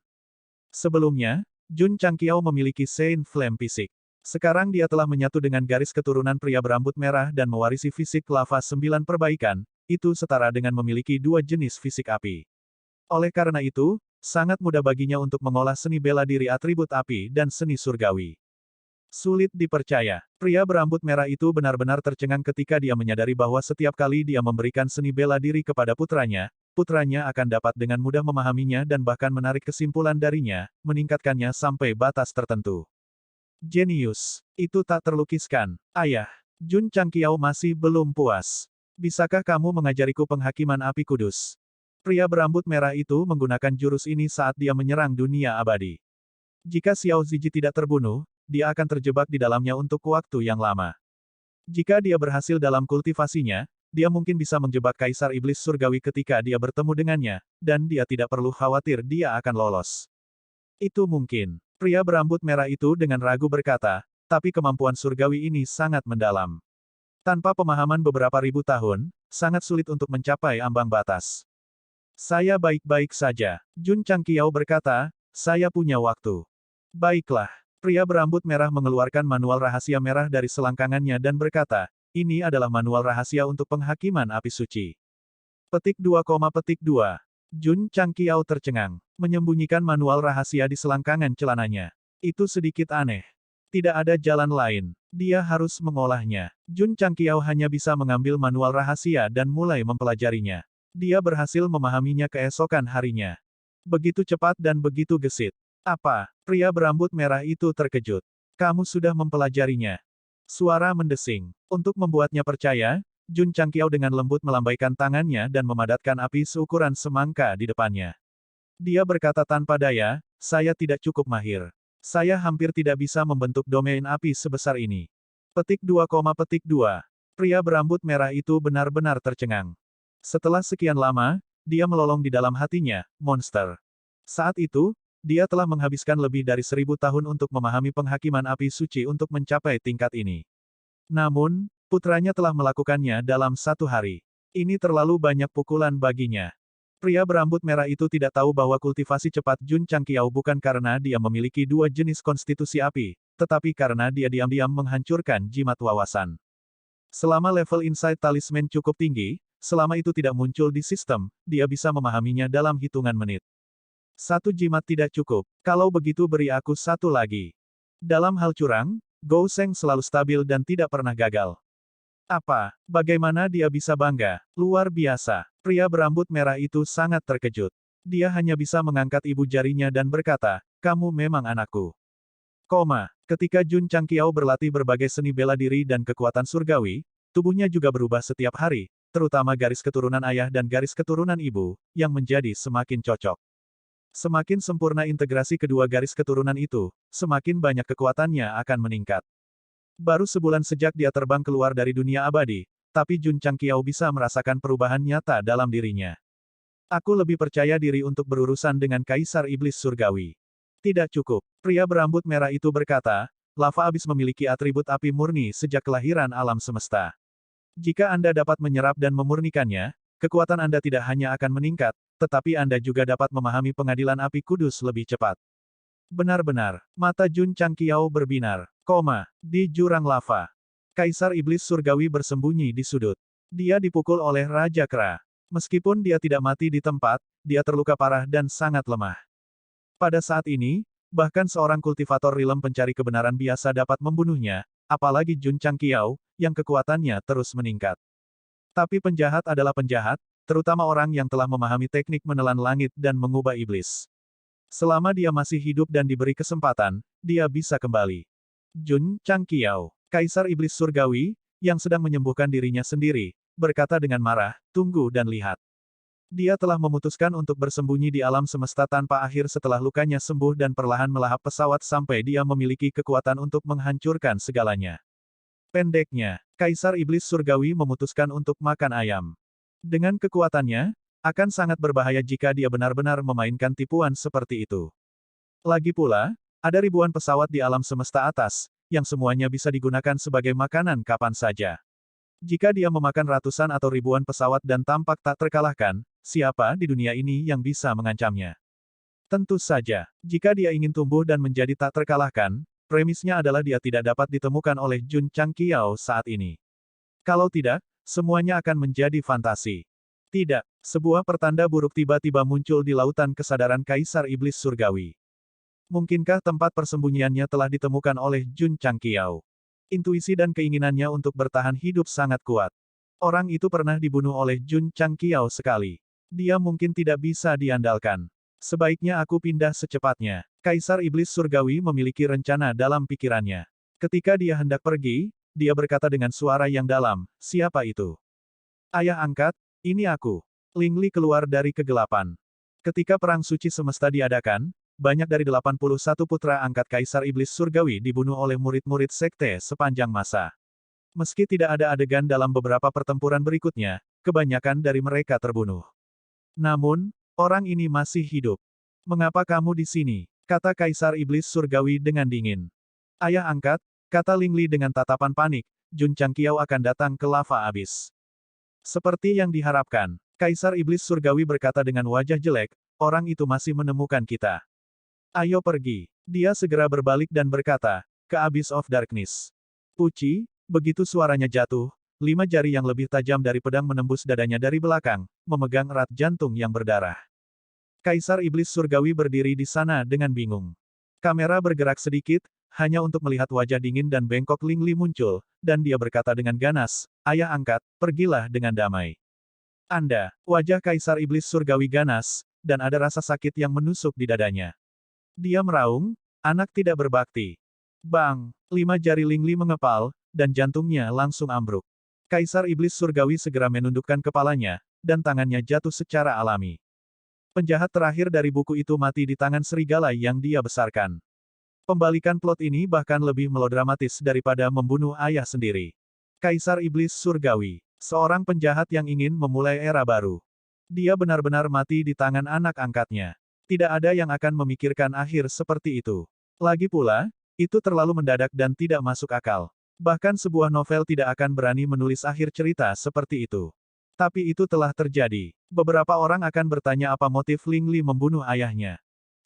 Sebelumnya, Jun Changqiao memiliki Saint Flame fisik. Sekarang dia telah menyatu dengan garis keturunan pria berambut merah dan mewarisi fisik lava 9 perbaikan, itu setara dengan memiliki dua jenis fisik api. Oleh karena itu, sangat mudah baginya untuk mengolah seni bela diri atribut api dan seni surgawi. Sulit dipercaya. Pria berambut merah itu benar-benar tercengang ketika dia menyadari bahwa setiap kali dia memberikan seni bela diri kepada putranya, putranya akan dapat dengan mudah memahaminya dan bahkan menarik kesimpulan darinya, meningkatkannya sampai batas tertentu. Jenius. Itu tak terlukiskan. Ayah. Jun Changqiao masih belum puas. Bisakah kamu mengajariku penghakiman api kudus? Pria berambut merah itu menggunakan jurus ini saat dia menyerang dunia abadi. Jika Xiao Ziji tidak terbunuh, dia akan terjebak di dalamnya untuk waktu yang lama. Jika dia berhasil dalam kultivasinya, dia mungkin bisa menjebak Kaisar Iblis Surgawi ketika dia bertemu dengannya, dan dia tidak perlu khawatir dia akan lolos. Itu mungkin. Pria berambut merah itu dengan ragu berkata, tapi kemampuan surgawi ini sangat mendalam. Tanpa pemahaman beberapa ribu tahun, sangat sulit untuk mencapai ambang batas. Saya baik-baik saja. Jun Changqiao berkata, saya punya waktu. Baiklah. Pria berambut merah mengeluarkan manual rahasia merah dari selangkangannya dan berkata, ini adalah manual rahasia untuk penghakiman api suci. Petik 2, petik 2. Jun Changqiao tercengang, menyembunyikan manual rahasia di selangkangan celananya. Itu sedikit aneh. Tidak ada jalan lain. Dia harus mengolahnya. Jun Changqiao hanya bisa mengambil manual rahasia dan mulai mempelajarinya. Dia berhasil memahaminya keesokan harinya. Begitu cepat dan begitu gesit. Apa? Pria berambut merah itu terkejut. Kamu sudah mempelajarinya. Suara mendesing. Untuk membuatnya percaya, Jun Changqiao dengan lembut melambaikan tangannya dan memadatkan api seukuran semangka di depannya. Dia berkata tanpa daya, saya tidak cukup mahir. Saya hampir tidak bisa membentuk domain api sebesar ini. Petik 2, petik 2. Pria berambut merah itu benar-benar tercengang. Setelah sekian lama, dia melolong di dalam hatinya, monster. Saat itu, dia telah menghabiskan lebih dari 1000 tahun untuk memahami penghakiman api suci untuk mencapai tingkat ini. Namun, putranya telah melakukannya dalam 1 hari. Ini terlalu banyak pukulan baginya. Pria berambut merah itu tidak tahu bahwa kultivasi cepat Jun Changqiao bukan karena dia memiliki 2 jenis konstitusi api, tetapi karena dia diam-diam menghancurkan jimat wawasan. Selama level Insight Talisman cukup tinggi, selama itu tidak muncul di sistem, dia bisa memahaminya dalam hitungan menit. 1 jimat tidak cukup. Kalau begitu beri aku 1 lagi. Dalam hal curang, Gou Sheng selalu stabil dan tidak pernah gagal. Apa? Bagaimana dia bisa bangga? Luar biasa. Pria berambut merah itu sangat terkejut. Dia hanya bisa mengangkat ibu jarinya dan berkata, kamu memang anakku. Ketika Jun Changqiao berlatih berbagai seni bela diri dan kekuatan surgawi, tubuhnya juga berubah setiap hari, terutama garis keturunan ayah dan garis keturunan ibu, yang menjadi semakin cocok. Semakin sempurna integrasi kedua garis keturunan itu, semakin banyak kekuatannya akan meningkat. Baru sebulan sejak dia terbang keluar dari dunia abadi, tapi Jun Changqiao bisa merasakan perubahan nyata dalam dirinya. Aku lebih percaya diri untuk berurusan dengan Kaisar Iblis Surgawi. Tidak cukup. Pria berambut merah itu berkata, lava abis memiliki atribut api murni sejak kelahiran alam semesta. Jika Anda dapat menyerap dan memurnikannya, kekuatan Anda tidak hanya akan meningkat, tetapi Anda juga dapat memahami pengadilan api kudus lebih cepat. Benar-benar, mata Jun Changqiao berbinar. Di jurang lava. Kaisar Iblis Surgawi bersembunyi di sudut. Dia dipukul oleh Raja Kera. Meskipun dia tidak mati di tempat, dia terluka parah dan sangat lemah. Pada saat ini, bahkan seorang kultivator rilem pencari kebenaran biasa dapat membunuhnya, apalagi Jun Changqiao, yang kekuatannya terus meningkat. Tapi penjahat adalah penjahat, terutama orang yang telah memahami teknik menelan langit dan mengubah iblis. Selama dia masih hidup dan diberi kesempatan, dia bisa kembali. Jun Changqiao, Kaisar Iblis Surgawi, yang sedang menyembuhkan dirinya sendiri, berkata dengan marah, tunggu dan lihat. Dia telah memutuskan untuk bersembunyi di alam semesta tanpa akhir setelah lukanya sembuh dan perlahan melahap pesawat sampai dia memiliki kekuatan untuk menghancurkan segalanya. Pendeknya, Kaisar Iblis Surgawi memutuskan untuk makan ayam. Dengan kekuatannya, akan sangat berbahaya jika dia benar-benar memainkan tipuan seperti itu. Lagi pula, ada ribuan pesawat di alam semesta atas, yang semuanya bisa digunakan sebagai makanan kapan saja. Jika dia memakan ratusan atau ribuan pesawat dan tampak tak terkalahkan, siapa di dunia ini yang bisa mengancamnya? Tentu saja, jika dia ingin tumbuh dan menjadi tak terkalahkan, premisnya adalah dia tidak dapat ditemukan oleh Jun Changqiao saat ini. Kalau tidak, semuanya akan menjadi fantasi. Tidak, sebuah pertanda buruk tiba-tiba muncul di lautan kesadaran Kaisar Iblis Surgawi. Mungkinkah tempat persembunyiannya telah ditemukan oleh Jun Changqiao? Intuisi dan keinginannya untuk bertahan hidup sangat kuat. Orang itu pernah dibunuh oleh Jun Changqiao sekali. Dia mungkin tidak bisa diandalkan. Sebaiknya aku pindah secepatnya. Kaisar Iblis Surgawi memiliki rencana dalam pikirannya. Ketika dia hendak pergi, dia berkata dengan suara yang dalam, siapa itu? Ayah angkat, ini aku. Ling Li keluar dari kegelapan. Ketika Perang Suci Semesta diadakan, banyak dari 81 putra angkat Kaisar Iblis Surgawi dibunuh oleh murid-murid sekte sepanjang masa. Meski tidak ada adegan dalam beberapa pertempuran berikutnya, kebanyakan dari mereka terbunuh. Namun, orang ini masih hidup. Mengapa kamu di sini? Kata Kaisar Iblis Surgawi dengan dingin. Ayah angkat, kata Ling Li dengan tatapan panik, Jun Changqiao akan datang ke lava abis. Seperti yang diharapkan, Kaisar Iblis Surgawi berkata dengan wajah jelek, orang itu masih menemukan kita. Ayo pergi. Dia segera berbalik dan berkata, ke Abyss of Darkness. Puci, begitu suaranya jatuh, 5 jari yang lebih tajam dari pedang menembus dadanya dari belakang, memegang erat jantung yang berdarah. Kaisar Iblis Surgawi berdiri di sana dengan bingung. Kamera bergerak sedikit, hanya untuk melihat wajah dingin dan bengkok Ling Li muncul, dan dia berkata dengan ganas, ayah angkat, pergilah dengan damai. Anda, wajah Kaisar Iblis Surgawi ganas, dan ada rasa sakit yang menusuk di dadanya. Dia meraung, anak tidak berbakti. Bang, 5 jari Ling Li mengepal, dan jantungnya langsung ambruk. Kaisar Iblis Surgawi segera menundukkan kepalanya, dan tangannya jatuh secara alami. Penjahat terakhir dari buku itu mati di tangan serigala yang dia besarkan. Pembalikan plot ini bahkan lebih melodramatis daripada membunuh ayah sendiri. Kaisar Iblis Surgawi, seorang penjahat yang ingin memulai era baru. Dia benar-benar mati di tangan anak angkatnya. Tidak ada yang akan memikirkan akhir seperti itu. Lagi pula, itu terlalu mendadak dan tidak masuk akal. Bahkan sebuah novel tidak akan berani menulis akhir cerita seperti itu. Tapi itu telah terjadi. Beberapa orang akan bertanya apa motif Ling Li membunuh ayahnya.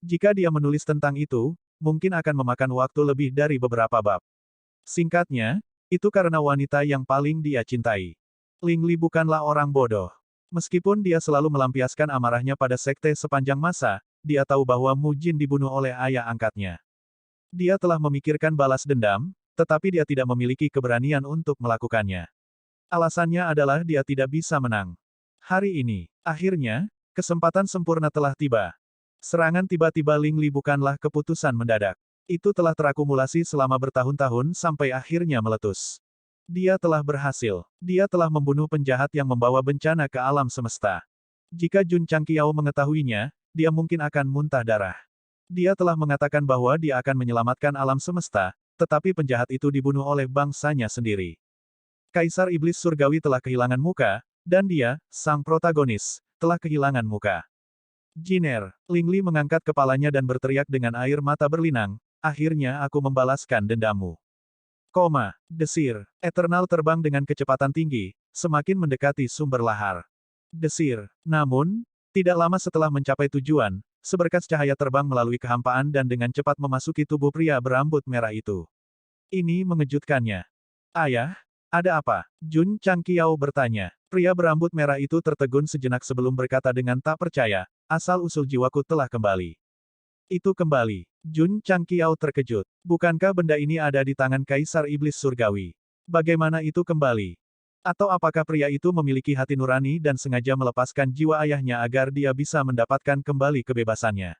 Jika dia menulis tentang itu, mungkin akan memakan waktu lebih dari beberapa bab. Singkatnya, itu karena wanita yang paling dia cintai. Ling Li bukanlah orang bodoh. Meskipun dia selalu melampiaskan amarahnya pada sekte sepanjang masa, dia tahu bahwa Mu Jin dibunuh oleh ayah angkatnya. Dia telah memikirkan balas dendam, tetapi dia tidak memiliki keberanian untuk melakukannya. Alasannya adalah dia tidak bisa menang. Hari ini, akhirnya, kesempatan sempurna telah tiba. Serangan tiba-tiba Ling Li bukanlah keputusan mendadak. Itu telah terakumulasi selama bertahun-tahun sampai akhirnya meletus. Dia telah berhasil. Dia telah membunuh penjahat yang membawa bencana ke alam semesta. Jika Jun Changqiao mengetahuinya, dia mungkin akan muntah darah. Dia telah mengatakan bahwa dia akan menyelamatkan alam semesta, tetapi penjahat itu dibunuh oleh bangsanya sendiri. Kaisar Iblis Surgawi telah kehilangan muka, dan dia, sang protagonis, telah kehilangan muka. Jiner, Ling Li mengangkat kepalanya dan berteriak dengan air mata berlinang, akhirnya aku membalaskan dendammu. Desir, Eternal terbang dengan kecepatan tinggi, semakin mendekati sumber lahar. Desir, namun, tidak lama setelah mencapai tujuan, seberkas cahaya terbang melalui kehampaan dan dengan cepat memasuki tubuh pria berambut merah itu. Ini mengejutkannya. Ayah, ada apa? Jun Changqiao bertanya. Pria berambut merah itu tertegun sejenak sebelum berkata dengan tak percaya, asal-usul jiwaku telah kembali. Itu kembali. Jun Changqiao terkejut. Bukankah benda ini ada di tangan Kaisar Iblis Surgawi? Bagaimana itu kembali? Atau apakah pria itu memiliki hati nurani dan sengaja melepaskan jiwa ayahnya agar dia bisa mendapatkan kembali kebebasannya?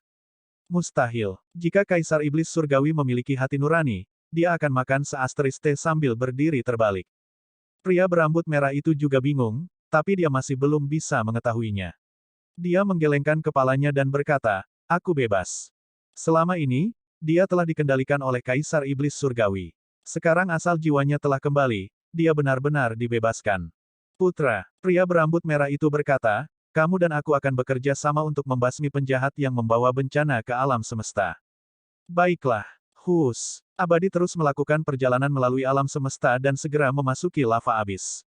Mustahil. Jika Kaisar Iblis Surgawi memiliki hati nurani, dia akan makan seasteris teh sambil berdiri terbalik. Pria berambut merah itu juga bingung, tapi dia masih belum bisa mengetahuinya. Dia menggelengkan kepalanya dan berkata, aku bebas. Selama ini, dia telah dikendalikan oleh Kaisar Iblis Surgawi. Sekarang asal jiwanya telah kembali, dia benar-benar dibebaskan. Putra, pria berambut merah itu berkata, kamu dan aku akan bekerja sama untuk membasmi penjahat yang membawa bencana ke alam semesta. Baiklah. Hus, Abadi terus melakukan perjalanan melalui alam semesta dan segera memasuki lava abis.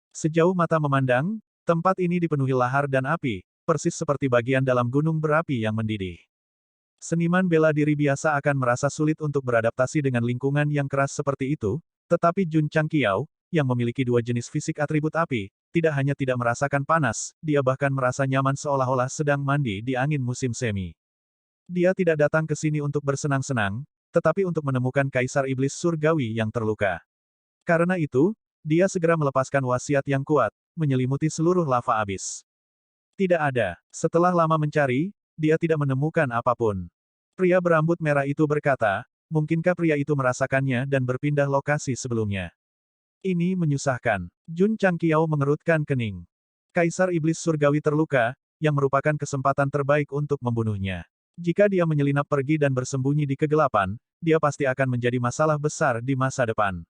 Sejauh mata memandang, tempat ini dipenuhi lahar dan api, persis seperti bagian dalam gunung berapi yang mendidih. Seniman bela diri biasa akan merasa sulit untuk beradaptasi dengan lingkungan yang keras seperti itu, tetapi Jun Changqiao, yang memiliki 2 jenis fisik atribut api, tidak hanya tidak merasakan panas, dia bahkan merasa nyaman seolah-olah sedang mandi di angin musim semi. Dia tidak datang ke sini untuk bersenang-senang, tetapi untuk menemukan Kaisar Iblis Surgawi yang terluka. Karena itu, dia segera melepaskan wasiat yang kuat, menyelimuti seluruh lava abis. Tidak ada. Setelah lama mencari, dia tidak menemukan apapun. Pria berambut merah itu berkata, mungkinkah pria itu merasakannya dan berpindah lokasi sebelumnya? Ini menyusahkan. Jun Changqiao mengerutkan kening. Kaisar Iblis Surgawi terluka, yang merupakan kesempatan terbaik untuk membunuhnya. Jika dia menyelinap pergi dan bersembunyi di kegelapan, dia pasti akan menjadi masalah besar di masa depan.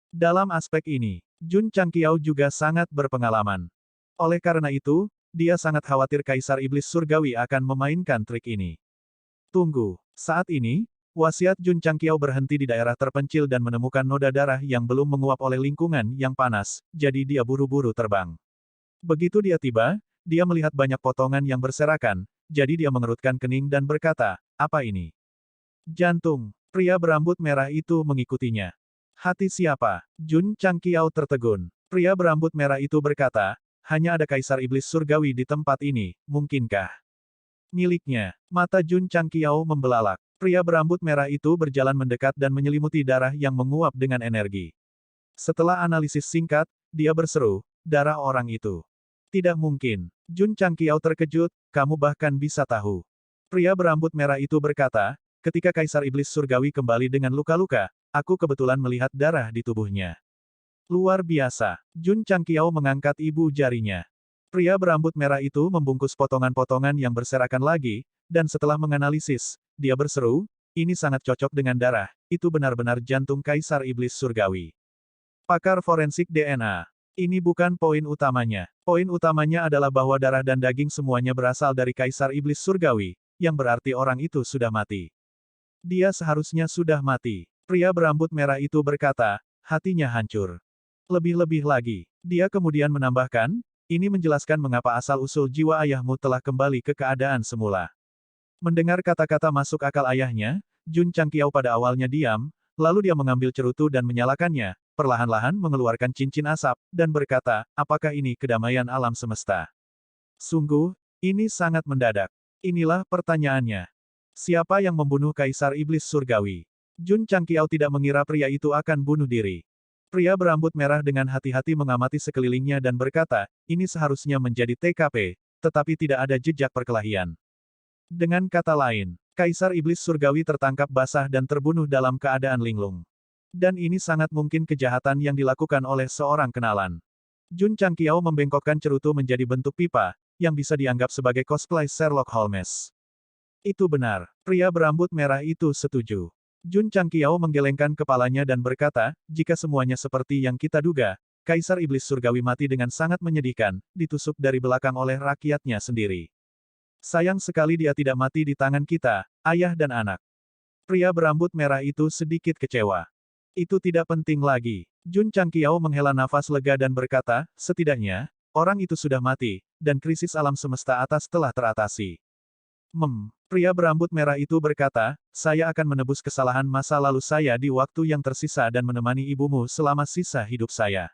Dalam aspek ini, Jun Changqiao juga sangat berpengalaman. Oleh karena itu, dia sangat khawatir Kaisar Iblis Surgawi akan memainkan trik ini. Tunggu. Saat ini, wasiat Jun Changqiao berhenti di daerah terpencil dan menemukan noda darah yang belum menguap oleh lingkungan yang panas, jadi dia buru-buru terbang. Begitu dia tiba, dia melihat banyak potongan yang berserakan, jadi dia mengerutkan kening dan berkata, apa ini? Jantung. Pria berambut merah itu mengikutinya. Hati siapa? Jun Changqiao tertegun. Pria berambut merah itu berkata, hanya ada Kaisar Iblis Surgawi di tempat ini, mungkinkah? Miliknya. Mata Jun Changqiao membelalak. Pria berambut merah itu berjalan mendekat dan menyelimuti darah yang menguap dengan energi. Setelah analisis singkat, dia berseru, darah orang itu. Tidak mungkin. Jun Changqiao terkejut, kamu bahkan bisa tahu. Pria berambut merah itu berkata, ketika Kaisar Iblis Surgawi kembali dengan luka-luka, aku kebetulan melihat darah di tubuhnya. Luar biasa. Jun Changqiao mengangkat ibu jarinya. Pria berambut merah itu membungkus potongan-potongan yang berserakan lagi, dan setelah menganalisis, dia berseru, ini sangat cocok dengan darah, itu benar-benar jantung Kaisar Iblis Surgawi. Pakar forensik DNA. Ini bukan poin utamanya. Poin utamanya adalah bahwa darah dan daging semuanya berasal dari Kaisar Iblis Surgawi, yang berarti orang itu sudah mati. Dia seharusnya sudah mati. Pria berambut merah itu berkata, hatinya hancur. Lebih-lebih lagi, dia kemudian menambahkan, ini menjelaskan mengapa asal-usul jiwa ayahmu telah kembali ke keadaan semula. Mendengar kata-kata masuk akal ayahnya, Jun Changqiao pada awalnya diam, lalu dia mengambil cerutu dan menyalakannya, perlahan-lahan mengeluarkan cincin asap, dan berkata, apakah ini kedamaian alam semesta? Sungguh, ini sangat mendadak. Inilah pertanyaannya. Siapa yang membunuh Kaisar Iblis Surgawi? Jun Changqiao tidak mengira pria itu akan bunuh diri. Pria berambut merah dengan hati-hati mengamati sekelilingnya dan berkata, ini seharusnya menjadi TKP, tetapi tidak ada jejak perkelahian. Dengan kata lain, Kaisar Iblis Surgawi tertangkap basah dan terbunuh dalam keadaan linglung. Dan ini sangat mungkin kejahatan yang dilakukan oleh seorang kenalan. Jun Changqiao membengkokkan cerutu menjadi bentuk pipa, yang bisa dianggap sebagai cosplay Sherlock Holmes. Itu benar, pria berambut merah itu setuju. Jun Changqiao menggelengkan kepalanya dan berkata, jika semuanya seperti yang kita duga, Kaisar Iblis Surgawi mati dengan sangat menyedihkan, ditusuk dari belakang oleh rakyatnya sendiri. Sayang sekali dia tidak mati di tangan kita, ayah dan anak. Pria berambut merah itu sedikit kecewa. Itu tidak penting lagi. Jun Changqiao menghela nafas lega dan berkata, setidaknya, orang itu sudah mati, dan krisis alam semesta atas telah teratasi. Pria berambut merah itu berkata, saya akan menebus kesalahan masa lalu saya di waktu yang tersisa dan menemani ibumu selama sisa hidup saya.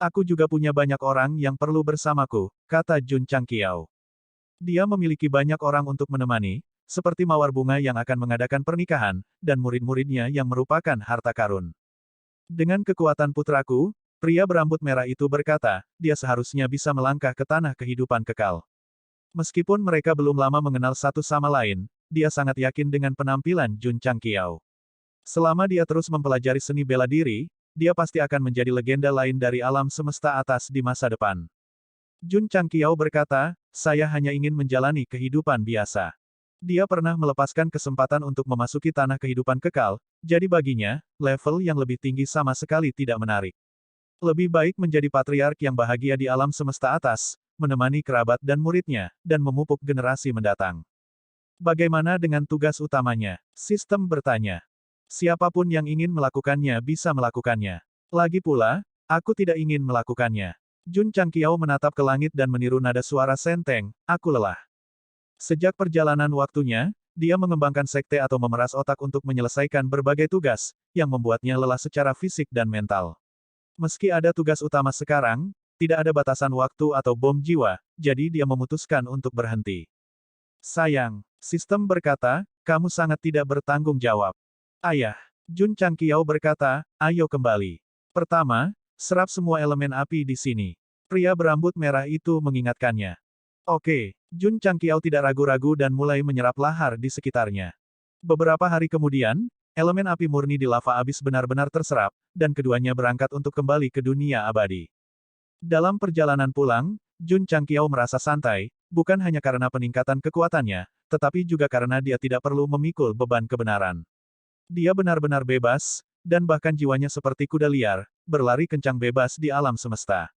Aku juga punya banyak orang yang perlu bersamaku, kata Jun Changqiao. Dia memiliki banyak orang untuk menemani, seperti mawar bunga yang akan mengadakan pernikahan, dan murid-muridnya yang merupakan harta karun. Dengan kekuatan putraku, pria berambut merah itu berkata, dia seharusnya bisa melangkah ke tanah kehidupan kekal. Meskipun mereka belum lama mengenal satu sama lain, dia sangat yakin dengan penampilan Jun Changqiao. Selama dia terus mempelajari seni bela diri, dia pasti akan menjadi legenda lain dari alam semesta atas di masa depan. Jun Changqiao berkata, saya hanya ingin menjalani kehidupan biasa. Dia pernah melepaskan kesempatan untuk memasuki tanah kehidupan kekal, jadi baginya, level yang lebih tinggi sama sekali tidak menarik. Lebih baik menjadi patriark yang bahagia di alam semesta atas, menemani kerabat dan muridnya, dan memupuk generasi mendatang. Bagaimana dengan tugas utamanya? Sistem bertanya. Siapapun yang ingin melakukannya bisa melakukannya. Lagi pula, aku tidak ingin melakukannya. Jun Changqiao menatap ke langit dan meniru nada suara senteng, aku lelah. Sejak perjalanan waktunya, dia mengembangkan sekte atau memeras otak untuk menyelesaikan berbagai tugas, yang membuatnya lelah secara fisik dan mental. Meski ada tugas utama sekarang, tidak ada batasan waktu atau bom jiwa, jadi dia memutuskan untuk berhenti. Sayang, sistem berkata, kamu sangat tidak bertanggung jawab. Ayah, Jun Changqiao berkata, ayo kembali. Pertama, serap semua elemen api di sini. Pria berambut merah itu mengingatkannya. Oke, Jun Changqiao tidak ragu-ragu dan mulai menyerap lahar di sekitarnya. Beberapa hari kemudian, Elemen api murni di lava abis benar-benar terserap, dan keduanya berangkat untuk kembali ke dunia abadi. Dalam perjalanan pulang, Jun Changqiao merasa santai, bukan hanya karena peningkatan kekuatannya, tetapi juga karena dia tidak perlu memikul beban kebenaran. Dia benar-benar bebas, dan bahkan jiwanya seperti kuda liar, berlari kencang bebas di alam semesta.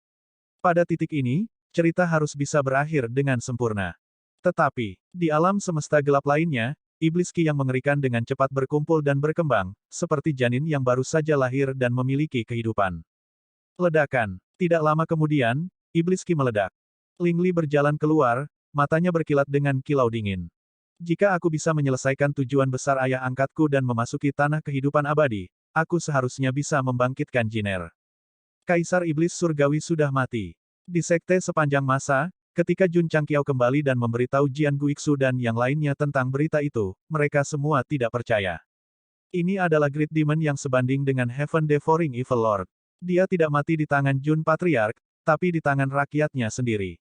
Pada titik ini, cerita harus bisa berakhir dengan sempurna. Tetapi, di alam semesta gelap lainnya, iblis Ki yang mengerikan dengan cepat berkumpul dan berkembang, seperti janin yang baru saja lahir dan memiliki kehidupan. Ledakan. Tidak lama kemudian, iblis Ki meledak. Ling Li berjalan keluar, matanya berkilat dengan kilau dingin. Jika aku bisa menyelesaikan tujuan besar ayah angkatku dan memasuki tanah kehidupan abadi, aku seharusnya bisa membangkitkan Jiner. Kaisar Iblis Surgawi sudah mati. Di sekte sepanjang masa, ketika Jun Changqiao kembali dan memberitahu Jian Guixu dan yang lainnya tentang berita itu, mereka semua tidak percaya. Ini adalah Great Demon yang sebanding dengan Heaven Devouring Evil Lord. Dia tidak mati di tangan Jun Patriarch, tapi di tangan rakyatnya sendiri.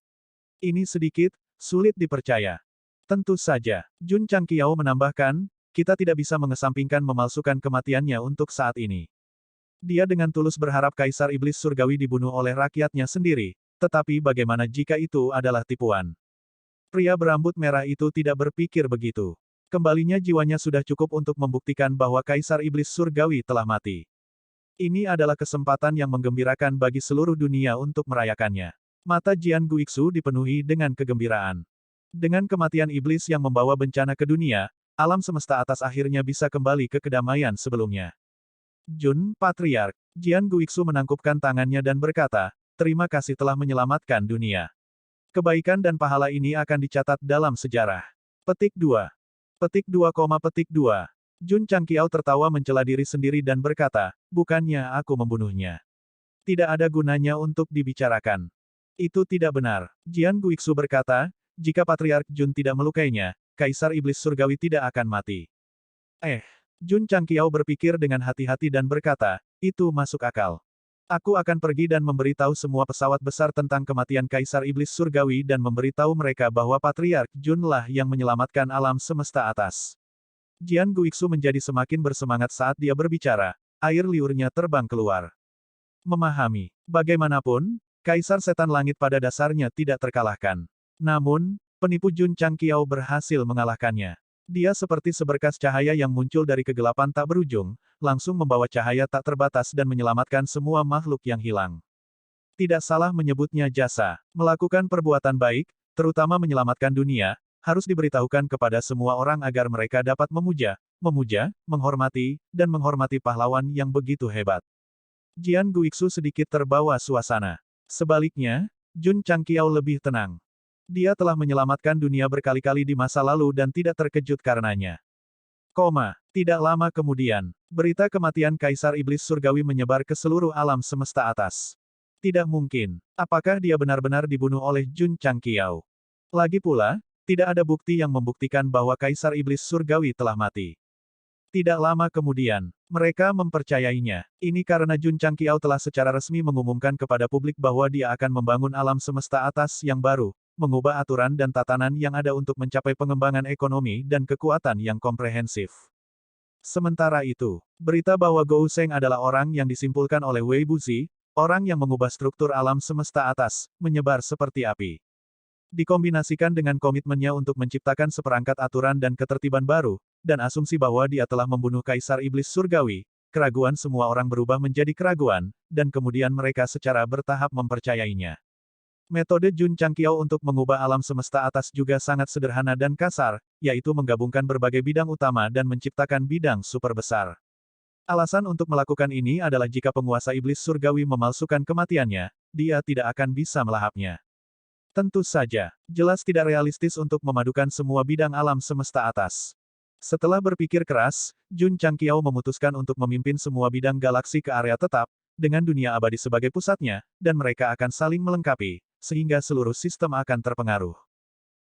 Ini sedikit sulit dipercaya. Tentu saja, Jun Changqiao menambahkan, kita tidak bisa mengesampingkan memalsukan kematiannya untuk saat ini. Dia dengan tulus berharap Kaisar Iblis Surgawi dibunuh oleh rakyatnya sendiri, tetapi bagaimana jika itu adalah tipuan? Pria berambut merah itu tidak berpikir begitu. Kembalinya jiwanya sudah cukup untuk membuktikan bahwa Kaisar Iblis Surgawi telah mati. Ini adalah kesempatan yang menggembirakan bagi seluruh dunia untuk merayakannya. Mata Jian Guixu dipenuhi dengan kegembiraan. Dengan kematian iblis yang membawa bencana ke dunia, alam semesta atas akhirnya bisa kembali ke kedamaian sebelumnya. Jun, Patriark, Jian Guixu menangkupkan tangannya dan berkata, terima kasih telah menyelamatkan dunia. Kebaikan dan pahala ini akan dicatat dalam sejarah. Petik 2. Petik 2, petik 2. Jun Changqiao tertawa mencela diri sendiri dan berkata, bukannya aku membunuhnya. Tidak ada gunanya untuk dibicarakan. Itu tidak benar. Jian Guixu berkata, jika Patriark Jun tidak melukainya, Kaisar Iblis Surgawi tidak akan mati. Jun Changqiao berpikir dengan hati-hati dan berkata, itu masuk akal. Aku akan pergi dan memberitahu semua pesawat besar tentang kematian Kaisar Iblis Surgawi dan memberitahu mereka bahwa Patriark Jun lah yang menyelamatkan alam semesta atas. Jian Guixu menjadi semakin bersemangat saat dia berbicara, air liurnya terbang keluar. Memahami, bagaimanapun, Kaisar Setan Langit pada dasarnya tidak terkalahkan. Namun, penipu Jun Changqiao berhasil mengalahkannya. Dia seperti seberkas cahaya yang muncul dari kegelapan tak berujung, langsung membawa cahaya tak terbatas dan menyelamatkan semua makhluk yang hilang. Tidak salah menyebutnya jasa. Melakukan perbuatan baik, terutama menyelamatkan dunia, harus diberitahukan kepada semua orang agar mereka dapat memuja, menghormati, dan menghormati pahlawan yang begitu hebat. Jian Guixu sedikit terbawa suasana. Sebaliknya, Jun Changqiao lebih tenang. Dia telah menyelamatkan dunia berkali-kali di masa lalu dan tidak terkejut karenanya. Tidak lama kemudian, berita kematian Kaisar Iblis Surgawi menyebar ke seluruh alam semesta atas. Tidak mungkin. Apakah dia benar-benar dibunuh oleh Jun Changqiao? Lagi pula, tidak ada bukti yang membuktikan bahwa Kaisar Iblis Surgawi telah mati. Tidak lama kemudian, mereka mempercayainya. Ini karena Jun Changqiao telah secara resmi mengumumkan kepada publik bahwa dia akan membangun alam semesta atas yang baru, mengubah aturan dan tatanan yang ada untuk mencapai pengembangan ekonomi dan kekuatan yang komprehensif. Sementara itu, berita bahwa Gou Sheng adalah orang yang disimpulkan oleh Wei Buzi, orang yang mengubah struktur alam semesta atas, menyebar seperti api. Dikombinasikan dengan komitmennya untuk menciptakan seperangkat aturan dan ketertiban baru, dan asumsi bahwa dia telah membunuh Kaisar Iblis Surgawi, keraguan semua orang berubah menjadi keraguan, dan kemudian mereka secara bertahap mempercayainya. Metode Jun Changqiao untuk mengubah alam semesta atas juga sangat sederhana dan kasar, yaitu menggabungkan berbagai bidang utama dan menciptakan bidang super besar. Alasan untuk melakukan ini adalah jika penguasa iblis surgawi memalsukan kematiannya, dia tidak akan bisa melahapnya. Tentu saja, jelas tidak realistis untuk memadukan semua bidang alam semesta atas. Setelah berpikir keras, Jun Changqiao memutuskan untuk memimpin semua bidang galaksi ke area tetap, dengan dunia abadi sebagai pusatnya, dan mereka akan saling melengkapi, sehingga seluruh sistem akan terpengaruh.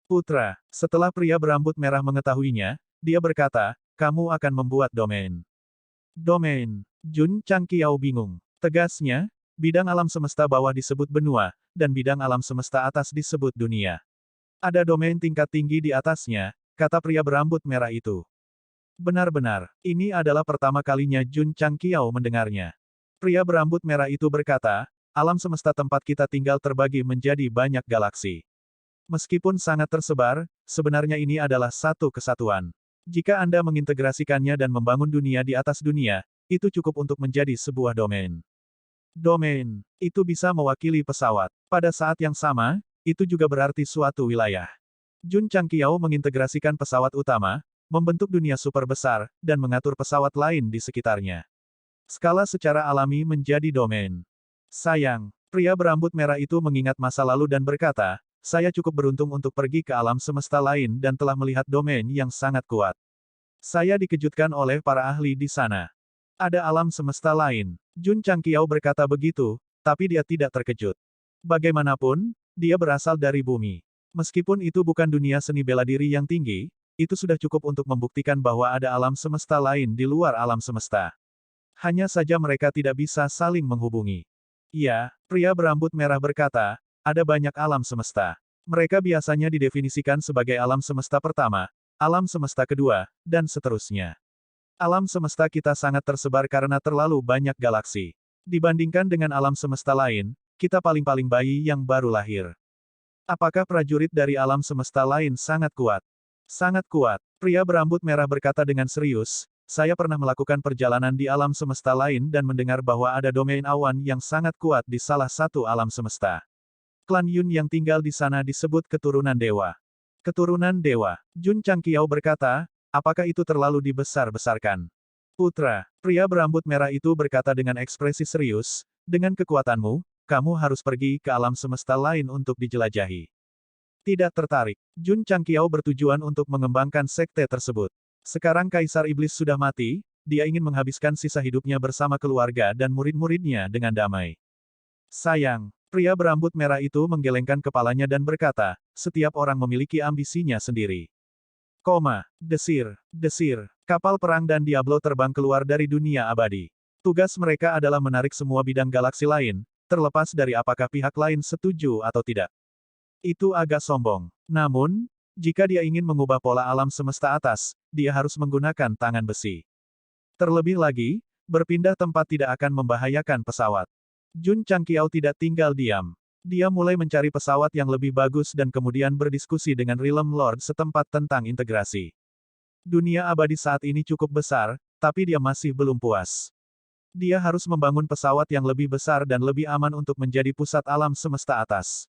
Putra, setelah pria berambut merah mengetahuinya, dia berkata, kamu akan membuat domain. Domain. Jun Changqiao bingung. Tegasnya, bidang alam semesta bawah disebut benua, dan bidang alam semesta atas disebut dunia. Ada domain tingkat tinggi di atasnya, kata pria berambut merah itu. Benar-benar, ini adalah pertama kalinya Jun Changqiao mendengarnya. Pria berambut merah itu berkata, alam semesta tempat kita tinggal terbagi menjadi banyak galaksi. Meskipun sangat tersebar, sebenarnya ini adalah satu kesatuan. Jika Anda mengintegrasikannya dan membangun dunia di atas dunia, itu cukup untuk menjadi sebuah domain. Domain, itu bisa mewakili pesawat. Pada saat yang sama, itu juga berarti suatu wilayah. Jun Changqiao mengintegrasikan pesawat utama, membentuk dunia super besar, dan mengatur pesawat lain di sekitarnya. Skala secara alami menjadi domain. Sayang, pria berambut merah itu mengingat masa lalu dan berkata, saya cukup beruntung untuk pergi ke alam semesta lain dan telah melihat domain yang sangat kuat. Saya dikejutkan oleh para ahli di sana. Ada alam semesta lain. Jun Changqiao berkata begitu, tapi dia tidak terkejut. Bagaimanapun, dia berasal dari bumi. Meskipun itu bukan dunia seni bela diri yang tinggi, itu sudah cukup untuk membuktikan bahwa ada alam semesta lain di luar alam semesta. Hanya saja mereka tidak bisa saling menghubungi. Iya, pria berambut merah berkata, ada banyak alam semesta. Mereka biasanya didefinisikan sebagai alam semesta pertama, alam semesta kedua, dan seterusnya. Alam semesta kita sangat tersebar karena terlalu banyak galaksi. Dibandingkan dengan alam semesta lain, kita paling-paling bayi yang baru lahir. Apakah prajurit dari alam semesta lain sangat kuat? Sangat kuat. Pria berambut merah berkata dengan serius, saya pernah melakukan perjalanan di alam semesta lain dan mendengar bahwa ada domain awan yang sangat kuat di salah satu alam semesta. Klan Yun yang tinggal di sana disebut keturunan dewa. Keturunan dewa. Jun Changqiao berkata, apakah itu terlalu dibesar-besarkan? Putra, pria berambut merah itu berkata dengan ekspresi serius, dengan kekuatanmu, kamu harus pergi ke alam semesta lain untuk dijelajahi. Tidak tertarik. Jun Changqiao bertujuan untuk mengembangkan sekte tersebut. Sekarang Kaisar Iblis sudah mati, dia ingin menghabiskan sisa hidupnya bersama keluarga dan murid-muridnya dengan damai. Sayang, pria berambut merah itu menggelengkan kepalanya dan berkata, setiap orang memiliki ambisinya sendiri. Desir, desir, kapal perang dan Diablo terbang keluar dari dunia abadi. Tugas mereka adalah menarik semua bidang galaksi lain, terlepas dari apakah pihak lain setuju atau tidak. Itu agak sombong. Namun, jika dia ingin mengubah pola alam semesta atas, dia harus menggunakan tangan besi. Terlebih lagi, berpindah tempat tidak akan membahayakan pesawat. Jun Changqiao tidak tinggal diam. Dia mulai mencari pesawat yang lebih bagus dan kemudian berdiskusi dengan Realm Lord setempat tentang integrasi. Dunia abadi saat ini cukup besar, tapi dia masih belum puas. Dia harus membangun pesawat yang lebih besar dan lebih aman untuk menjadi pusat alam semesta atas.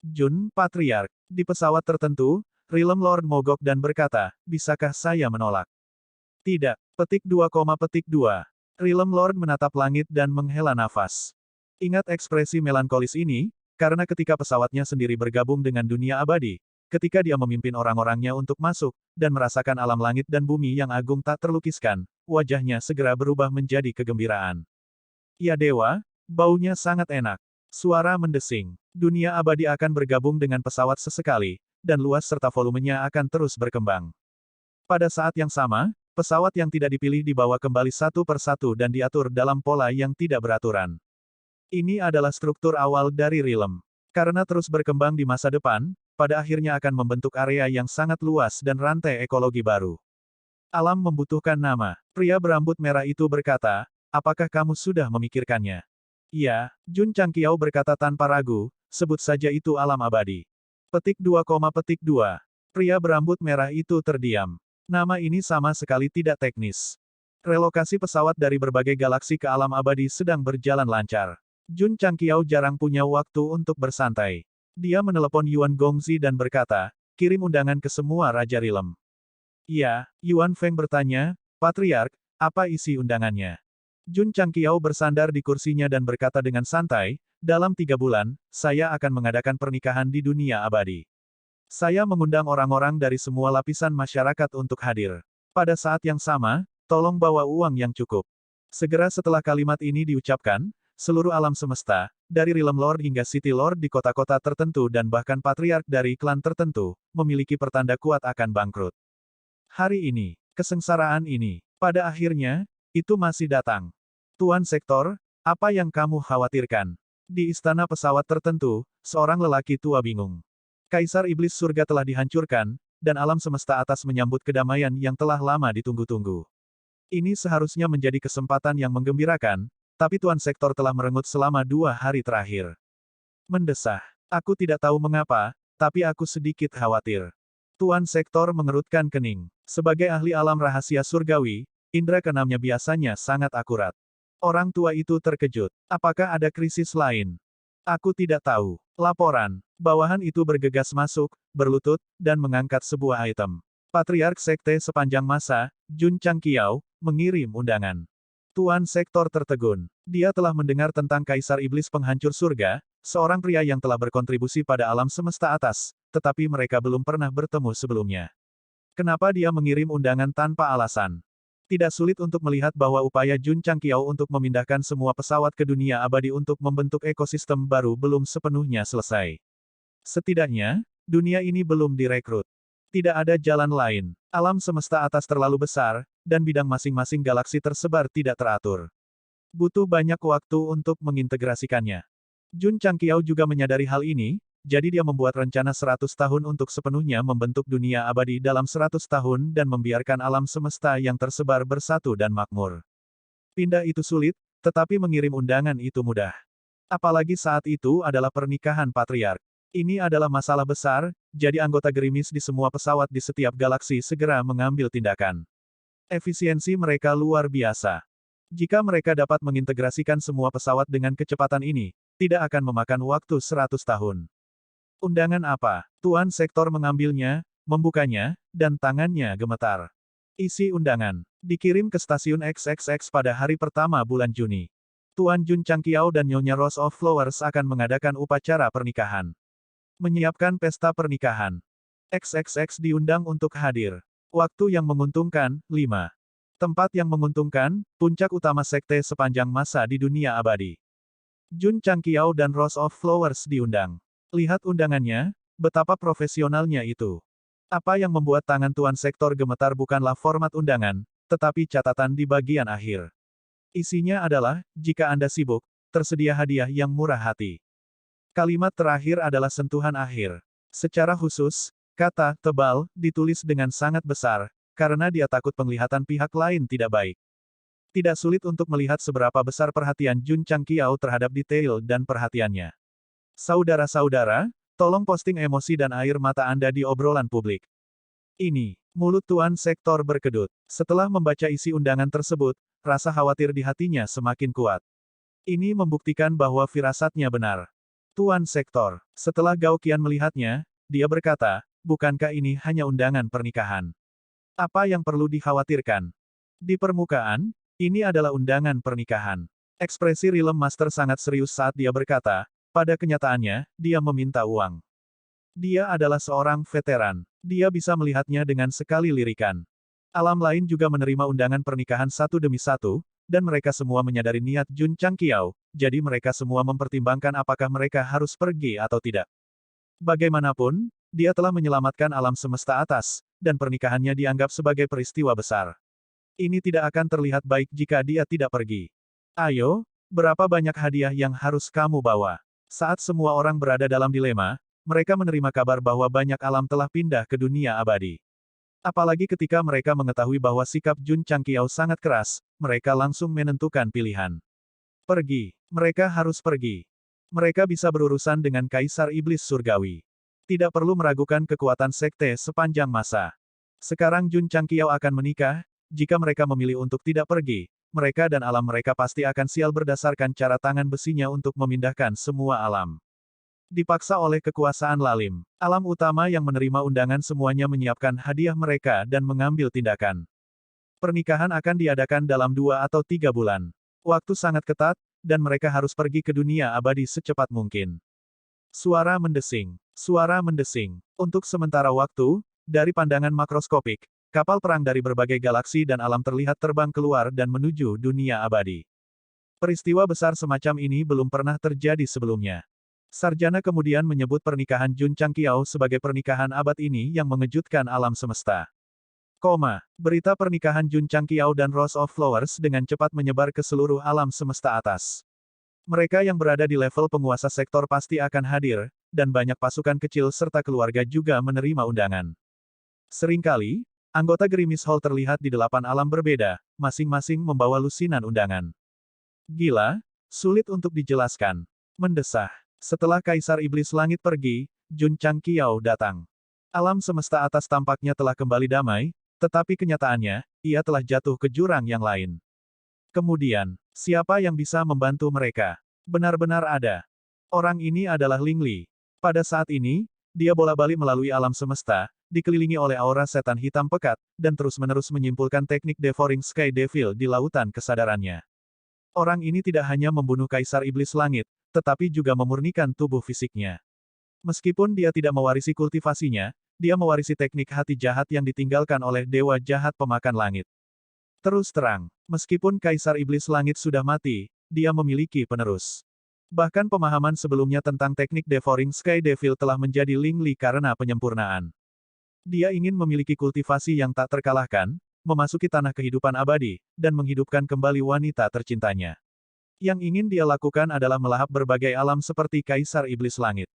Jun, Patriark, di pesawat tertentu, Realm Lord mogok dan berkata, bisakah saya menolak? Tidak. Petik 2, petik 2. Realm Lord menatap langit dan menghela nafas. Ingat ekspresi melankolis ini, karena ketika pesawatnya sendiri bergabung dengan dunia abadi, ketika dia memimpin orang-orangnya untuk masuk, dan merasakan alam langit dan bumi yang agung tak terlukiskan, wajahnya segera berubah menjadi kegembiraan. Ya dewa, baunya sangat enak. Suara mendesing. Dunia abadi akan bergabung dengan pesawat sesekali, dan luas serta volumenya akan terus berkembang. Pada saat yang sama, pesawat yang tidak dipilih dibawa kembali satu persatu dan diatur dalam pola yang tidak beraturan. Ini adalah struktur awal dari Realm. Karena terus berkembang di masa depan, pada akhirnya akan membentuk area yang sangat luas dan rantai ekologi baru. Alam membutuhkan nama. Pria berambut merah itu berkata, apakah kamu sudah memikirkannya? Iya, Jun Changqiao berkata tanpa ragu, sebut saja itu alam abadi. Petik 2, petik 2. Pria berambut merah itu terdiam. Nama ini sama sekali tidak teknis. Relokasi pesawat dari berbagai galaksi ke alam abadi sedang berjalan lancar. Jun Changqiao jarang punya waktu untuk bersantai. Dia menelepon Yuan Gongzi dan berkata, kirim undangan ke semua Raja Realm. Iya, Yuan Feng bertanya, Patriark, apa isi undangannya? Jun Changqiao bersandar di kursinya dan berkata dengan santai, dalam 3 bulan, saya akan mengadakan pernikahan di dunia abadi. Saya mengundang orang-orang dari semua lapisan masyarakat untuk hadir. Pada saat yang sama, tolong bawa uang yang cukup. Segera setelah kalimat ini diucapkan, seluruh alam semesta, dari Realm Lord hingga City Lord di kota-kota tertentu dan bahkan patriark dari klan tertentu, memiliki pertanda kuat akan bangkrut. Hari ini, kesengsaraan ini, pada akhirnya, itu masih datang. Tuan Sektor, apa yang kamu khawatirkan? Di istana pesawat tertentu, seorang lelaki tua bingung. Kaisar Iblis Surga telah dihancurkan, dan alam semesta atas menyambut kedamaian yang telah lama ditunggu-tunggu. Ini seharusnya menjadi kesempatan yang menggembirakan, tapi Tuan Sektor telah merengut selama 2 hari terakhir. Mendesah. Aku tidak tahu mengapa, tapi aku sedikit khawatir. Tuan Sektor mengerutkan kening. Sebagai ahli alam rahasia surgawi, indera keenamnya biasanya sangat akurat. Orang tua itu terkejut. Apakah ada krisis lain? Aku tidak tahu. Laporan. Bawahan itu bergegas masuk, berlutut, dan mengangkat sebuah item. Patriark Sekte sepanjang masa, Jun Changqiao, mengirim undangan. Tuan Sektor tertegun. Dia telah mendengar tentang Kaisar Iblis Penghancur Surga, seorang pria yang telah berkontribusi pada alam semesta atas, tetapi mereka belum pernah bertemu sebelumnya. Kenapa dia mengirim undangan tanpa alasan? Tidak sulit untuk melihat bahwa upaya Jun Changqiao untuk memindahkan semua pesawat ke dunia abadi untuk membentuk ekosistem baru belum sepenuhnya selesai. Setidaknya, dunia ini belum direkrut. Tidak ada jalan lain. Alam semesta atas terlalu besar, dan bidang masing-masing galaksi tersebar tidak teratur. Butuh banyak waktu untuk mengintegrasikannya. Jun Changqiao juga menyadari hal ini, jadi dia membuat rencana 100 tahun untuk sepenuhnya membentuk dunia abadi dalam 100 tahun dan membiarkan alam semesta yang tersebar bersatu dan makmur. Pindah itu sulit, tetapi mengirim undangan itu mudah. Apalagi saat itu adalah pernikahan patriark. Ini adalah masalah besar, jadi anggota gerimis di semua pesawat di setiap galaksi segera mengambil tindakan. Efisiensi mereka luar biasa. Jika mereka dapat mengintegrasikan semua pesawat dengan kecepatan ini, tidak akan memakan waktu 100 tahun. Undangan apa? Tuan Sektor mengambilnya, membukanya, dan tangannya gemetar. Isi undangan. Dikirim ke stasiun XXX pada hari pertama bulan Juni. Tuan Jun Changqiao dan Nyonya Rose of Flowers akan mengadakan upacara pernikahan. Menyiapkan pesta pernikahan. XXX diundang untuk hadir. Waktu yang menguntungkan, 5. Tempat yang menguntungkan, puncak utama sekte sepanjang masa di dunia abadi. Jun Changqiao dan Rose of Flowers diundang. Lihat undangannya, betapa profesionalnya itu. Apa yang membuat tangan Tuan Sektor gemetar bukanlah format undangan, tetapi catatan di bagian akhir. Isinya adalah, jika Anda sibuk, tersedia hadiah yang murah hati. Kalimat terakhir adalah sentuhan akhir. Secara khusus, kata "tebal" ditulis dengan sangat besar, karena dia takut penglihatan pihak lain tidak baik. Tidak sulit untuk melihat seberapa besar perhatian Jun Changqiao terhadap detail dan perhatiannya. Saudara-saudara, tolong posting emosi dan air mata Anda di obrolan publik. Ini, mulut Tuan Sektor berkedut. Setelah membaca isi undangan tersebut, rasa khawatir di hatinya semakin kuat. Ini membuktikan bahwa firasatnya benar. Tuan Sektor, setelah Gao Qian melihatnya, dia berkata, bukankah ini hanya undangan pernikahan? Apa yang perlu dikhawatirkan? Di permukaan, ini adalah undangan pernikahan. Ekspresi Realm Master sangat serius saat dia berkata, pada kenyataannya, dia meminta uang. Dia adalah seorang veteran. Dia bisa melihatnya dengan sekali lirikan. Alam lain juga menerima undangan pernikahan satu demi satu, dan mereka semua menyadari niat Jun Changqiao, jadi mereka semua mempertimbangkan apakah mereka harus pergi atau tidak. Bagaimanapun, dia telah menyelamatkan alam semesta atas, dan pernikahannya dianggap sebagai peristiwa besar. Ini tidak akan terlihat baik jika dia tidak pergi. Ayo, berapa banyak hadiah yang harus kamu bawa? Saat semua orang berada dalam dilema, mereka menerima kabar bahwa banyak alam telah pindah ke dunia abadi. Apalagi ketika mereka mengetahui bahwa sikap Jun Changqiao sangat keras, mereka langsung menentukan pilihan. Pergi. Mereka harus pergi. Mereka bisa berurusan dengan Kaisar Iblis Surgawi. Tidak perlu meragukan kekuatan sekte sepanjang masa. Sekarang Jun Changqiao akan menikah, jika mereka memilih untuk tidak pergi, mereka dan alam mereka pasti akan sial berdasarkan cara tangan besinya untuk memindahkan semua alam. Dipaksa oleh kekuasaan lalim, alam utama yang menerima undangan semuanya menyiapkan hadiah mereka dan mengambil tindakan. Pernikahan akan diadakan dalam 2 atau 3 bulan. Waktu sangat ketat, dan mereka harus pergi ke dunia abadi secepat mungkin. Suara mendesing. Suara mendesing. Untuk sementara waktu, dari pandangan makroskopik, kapal perang dari berbagai galaksi dan alam terlihat terbang keluar dan menuju dunia abadi. Peristiwa besar semacam ini belum pernah terjadi sebelumnya. Sarjana kemudian menyebut pernikahan Jun Changqiao sebagai pernikahan abad ini yang mengejutkan alam semesta. Berita pernikahan Jun Changqiao dan Rose of Flowers dengan cepat menyebar ke seluruh alam semesta atas. Mereka yang berada di level penguasa sektor pasti akan hadir, dan banyak pasukan kecil serta keluarga juga menerima undangan. Seringkali, anggota Gerimis Hall terlihat di 8 alam berbeda, masing-masing membawa lusinan undangan. Gila, sulit untuk dijelaskan. Mendesah. Setelah Kaisar Iblis Langit pergi, Jun Changqiao datang. Alam semesta atas tampaknya telah kembali damai, tetapi kenyataannya, ia telah jatuh ke jurang yang lain. Kemudian, siapa yang bisa membantu mereka? Benar-benar ada. Orang ini adalah Ling Li. Pada saat ini, dia bola-balik melalui alam semesta, dikelilingi oleh aura setan hitam pekat, dan terus-menerus menyimpulkan teknik Devouring Sky Devil di lautan kesadarannya. Orang ini tidak hanya membunuh Kaisar Iblis Langit, tetapi juga memurnikan tubuh fisiknya. Meskipun dia tidak mewarisi kultivasinya, dia mewarisi teknik hati jahat yang ditinggalkan oleh Dewa Jahat Pemakan Langit. Terus terang, meskipun Kaisar Iblis Langit sudah mati, dia memiliki penerus. Bahkan pemahaman sebelumnya tentang teknik Devouring Sky Devil telah menjadi Ling Li karena penyempurnaan. Dia ingin memiliki kultivasi yang tak terkalahkan, memasuki tanah kehidupan abadi, dan menghidupkan kembali wanita tercintanya. Yang ingin dia lakukan adalah melahap berbagai alam seperti Kaisar Iblis Langit.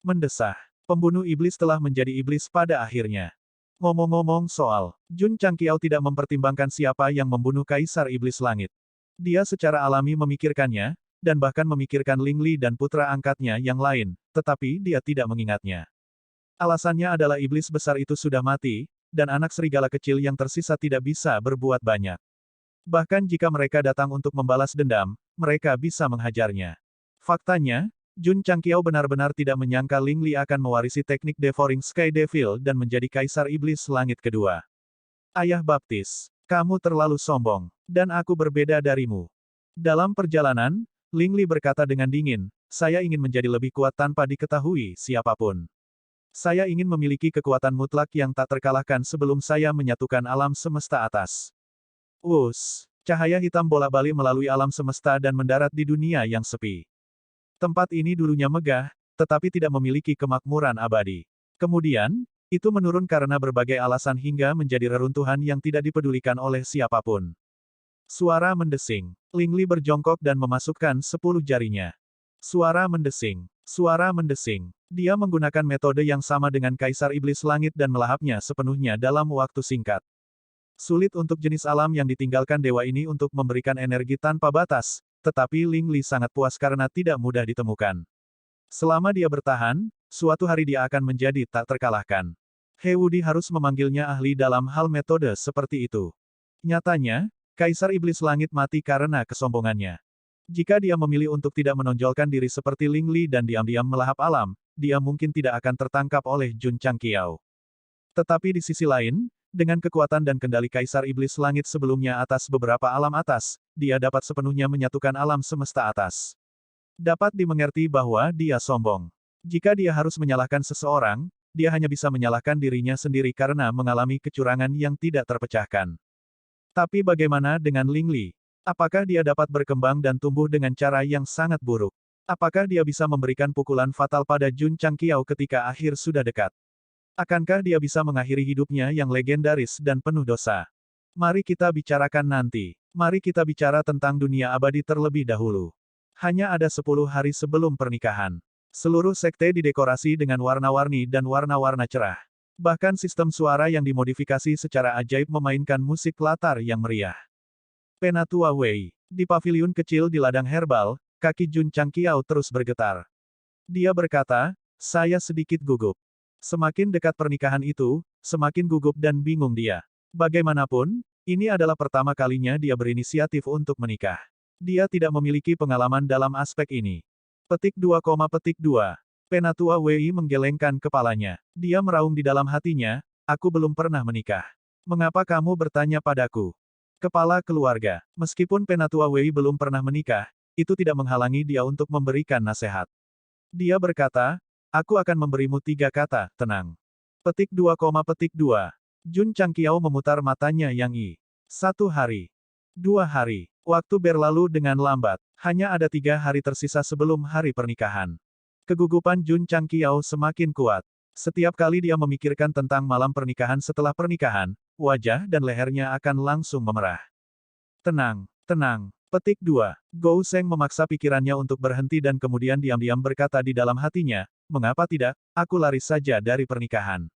Mendesah. Pembunuh iblis telah menjadi iblis pada akhirnya. Ngomong-ngomong soal, Jun Changqiao tidak mempertimbangkan siapa yang membunuh Kaisar Iblis Langit. Dia secara alami memikirkannya, dan bahkan memikirkan Ling Li dan putra angkatnya yang lain, tetapi dia tidak mengingatnya. Alasannya adalah iblis besar itu sudah mati, dan anak serigala kecil yang tersisa tidak bisa berbuat banyak. Bahkan jika mereka datang untuk membalas dendam, mereka bisa menghajarnya. Faktanya, Jun Changqiao benar-benar tidak menyangka Ling Li akan mewarisi teknik Devouring Sky Devil dan menjadi Kaisar Iblis Langit kedua. Ayah Baptis, kamu terlalu sombong, dan aku berbeda darimu. Dalam perjalanan, Ling Li berkata dengan dingin, saya ingin menjadi lebih kuat tanpa diketahui siapapun. Saya ingin memiliki kekuatan mutlak yang tak terkalahkan sebelum saya menyatukan alam semesta atas. Cahaya hitam bola-balik melalui alam semesta dan mendarat di dunia yang sepi. Tempat ini dulunya megah, tetapi tidak memiliki kemakmuran abadi. Kemudian, itu menurun karena berbagai alasan hingga menjadi reruntuhan yang tidak dipedulikan oleh siapapun. Suara mendesing. Ling Li berjongkok dan memasukkan 10 jarinya. Suara mendesing. Suara mendesing. Dia menggunakan metode yang sama dengan Kaisar Iblis Langit dan melahapnya sepenuhnya dalam waktu singkat. Sulit untuk jenis alam yang ditinggalkan dewa ini untuk memberikan energi tanpa batas, tetapi Ling Li sangat puas karena tidak mudah ditemukan. Selama dia bertahan, suatu hari dia akan menjadi tak terkalahkan. He Wudi harus memanggilnya ahli dalam hal metode seperti itu. Nyatanya, Kaisar Iblis Langit mati karena kesombongannya. Jika dia memilih untuk tidak menonjolkan diri seperti Ling Li dan diam-diam melahap alam, dia mungkin tidak akan tertangkap oleh Jun Changqiao. Tetapi di sisi lain, dengan kekuatan dan kendali Kaisar Iblis Langit sebelumnya atas beberapa alam atas, dia dapat sepenuhnya menyatukan alam semesta atas. Dapat dimengerti bahwa dia sombong. Jika dia harus menyalahkan seseorang, dia hanya bisa menyalahkan dirinya sendiri karena mengalami kecurangan yang tidak terpecahkan. Tapi bagaimana dengan Ling Li? Apakah dia dapat berkembang dan tumbuh dengan cara yang sangat buruk? Apakah dia bisa memberikan pukulan fatal pada Jun Changqiao ketika akhir sudah dekat? Akankah dia bisa mengakhiri hidupnya yang legendaris dan penuh dosa? Mari kita bicarakan nanti. Mari kita bicara tentang dunia abadi terlebih dahulu. Hanya ada 10 hari sebelum pernikahan. Seluruh sekte didekorasi dengan warna-warni dan warna-warna cerah. Bahkan sistem suara yang dimodifikasi secara ajaib memainkan musik latar yang meriah. Penatua Wei. Di paviliun kecil di ladang herbal, kaki Jun Changqiao terus bergetar. Dia berkata, saya sedikit gugup. Semakin dekat pernikahan itu, semakin gugup dan bingung dia. Bagaimanapun, ini adalah pertama kalinya dia berinisiatif untuk menikah. Dia tidak memiliki pengalaman dalam aspek ini. Petik 2, Penatua Wei menggelengkan kepalanya. Dia meraung di dalam hatinya, aku belum pernah menikah. Mengapa kamu bertanya padaku? Kepala keluarga. Meskipun Penatua Wei belum pernah menikah, itu tidak menghalangi dia untuk memberikan nasihat. Dia berkata, aku akan memberimu 3 kata, tenang. Petik 2, Jun Changqiao memutar matanya yang 1 hari. 2 hari. Waktu berlalu dengan lambat. Hanya ada 3 hari tersisa sebelum hari pernikahan. Kegugupan Jun Changqiao semakin kuat. Setiap kali dia memikirkan tentang malam pernikahan setelah pernikahan, wajah dan lehernya akan langsung memerah. Tenang, tenang. Petik 2. Gou Sheng memaksa pikirannya untuk berhenti dan kemudian diam-diam berkata di dalam hatinya, mengapa tidak, aku lari saja dari pernikahan.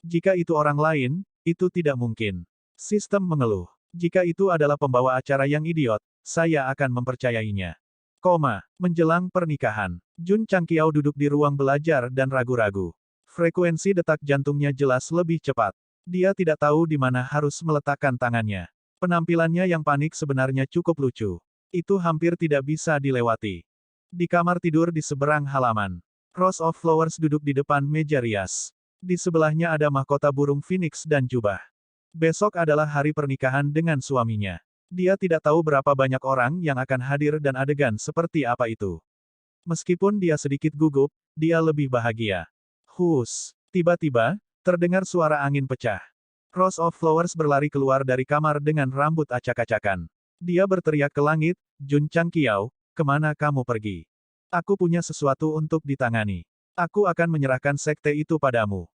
Jika itu orang lain, itu tidak mungkin. Sistem mengeluh. Jika itu adalah pembawa acara yang idiot, saya akan mempercayainya. Menjelang pernikahan. Jun Changqiao duduk di ruang belajar dan ragu-ragu. Frekuensi detak jantungnya jelas lebih cepat. Dia tidak tahu di mana harus meletakkan tangannya. Penampilannya yang panik sebenarnya cukup lucu. Itu hampir tidak bisa dilewati. Di kamar tidur di seberang halaman, Rose of Flowers duduk di depan meja rias. Di sebelahnya ada mahkota burung phoenix dan jubah. Besok adalah hari pernikahan dengan suaminya. Dia tidak tahu berapa banyak orang yang akan hadir dan adegan seperti apa itu. Meskipun dia sedikit gugup, dia lebih bahagia. Tiba-tiba, terdengar suara angin pecah. Rose of Flowers berlari keluar dari kamar dengan rambut acak-acakan. Dia berteriak ke langit, Jun Changqiao, kemana kamu pergi? Aku punya sesuatu untuk ditangani. Aku akan menyerahkan sekte itu padamu.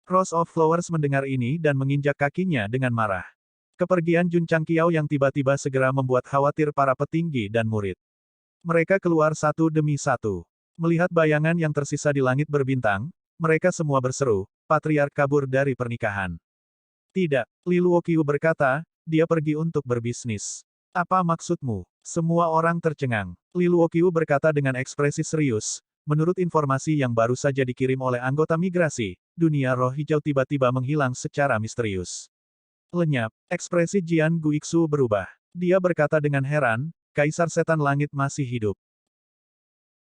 Rose of Flowers mendengar ini dan menginjak kakinya dengan marah. Kepergian Jun Changqiao yang tiba-tiba segera membuat khawatir para petinggi dan murid. Mereka keluar satu demi satu. Melihat bayangan yang tersisa di langit berbintang, mereka semua berseru, Patriark kabur dari pernikahan. Tidak, Li Luoqiu berkata, dia pergi untuk berbisnis. Apa maksudmu? Semua orang tercengang. Li Luoqiu berkata dengan ekspresi serius, menurut informasi yang baru saja dikirim oleh anggota migrasi, dunia roh hijau tiba-tiba menghilang secara misterius. Lenyap, ekspresi Jian Guixu berubah. Dia berkata dengan heran, Kaisar Setan Langit masih hidup.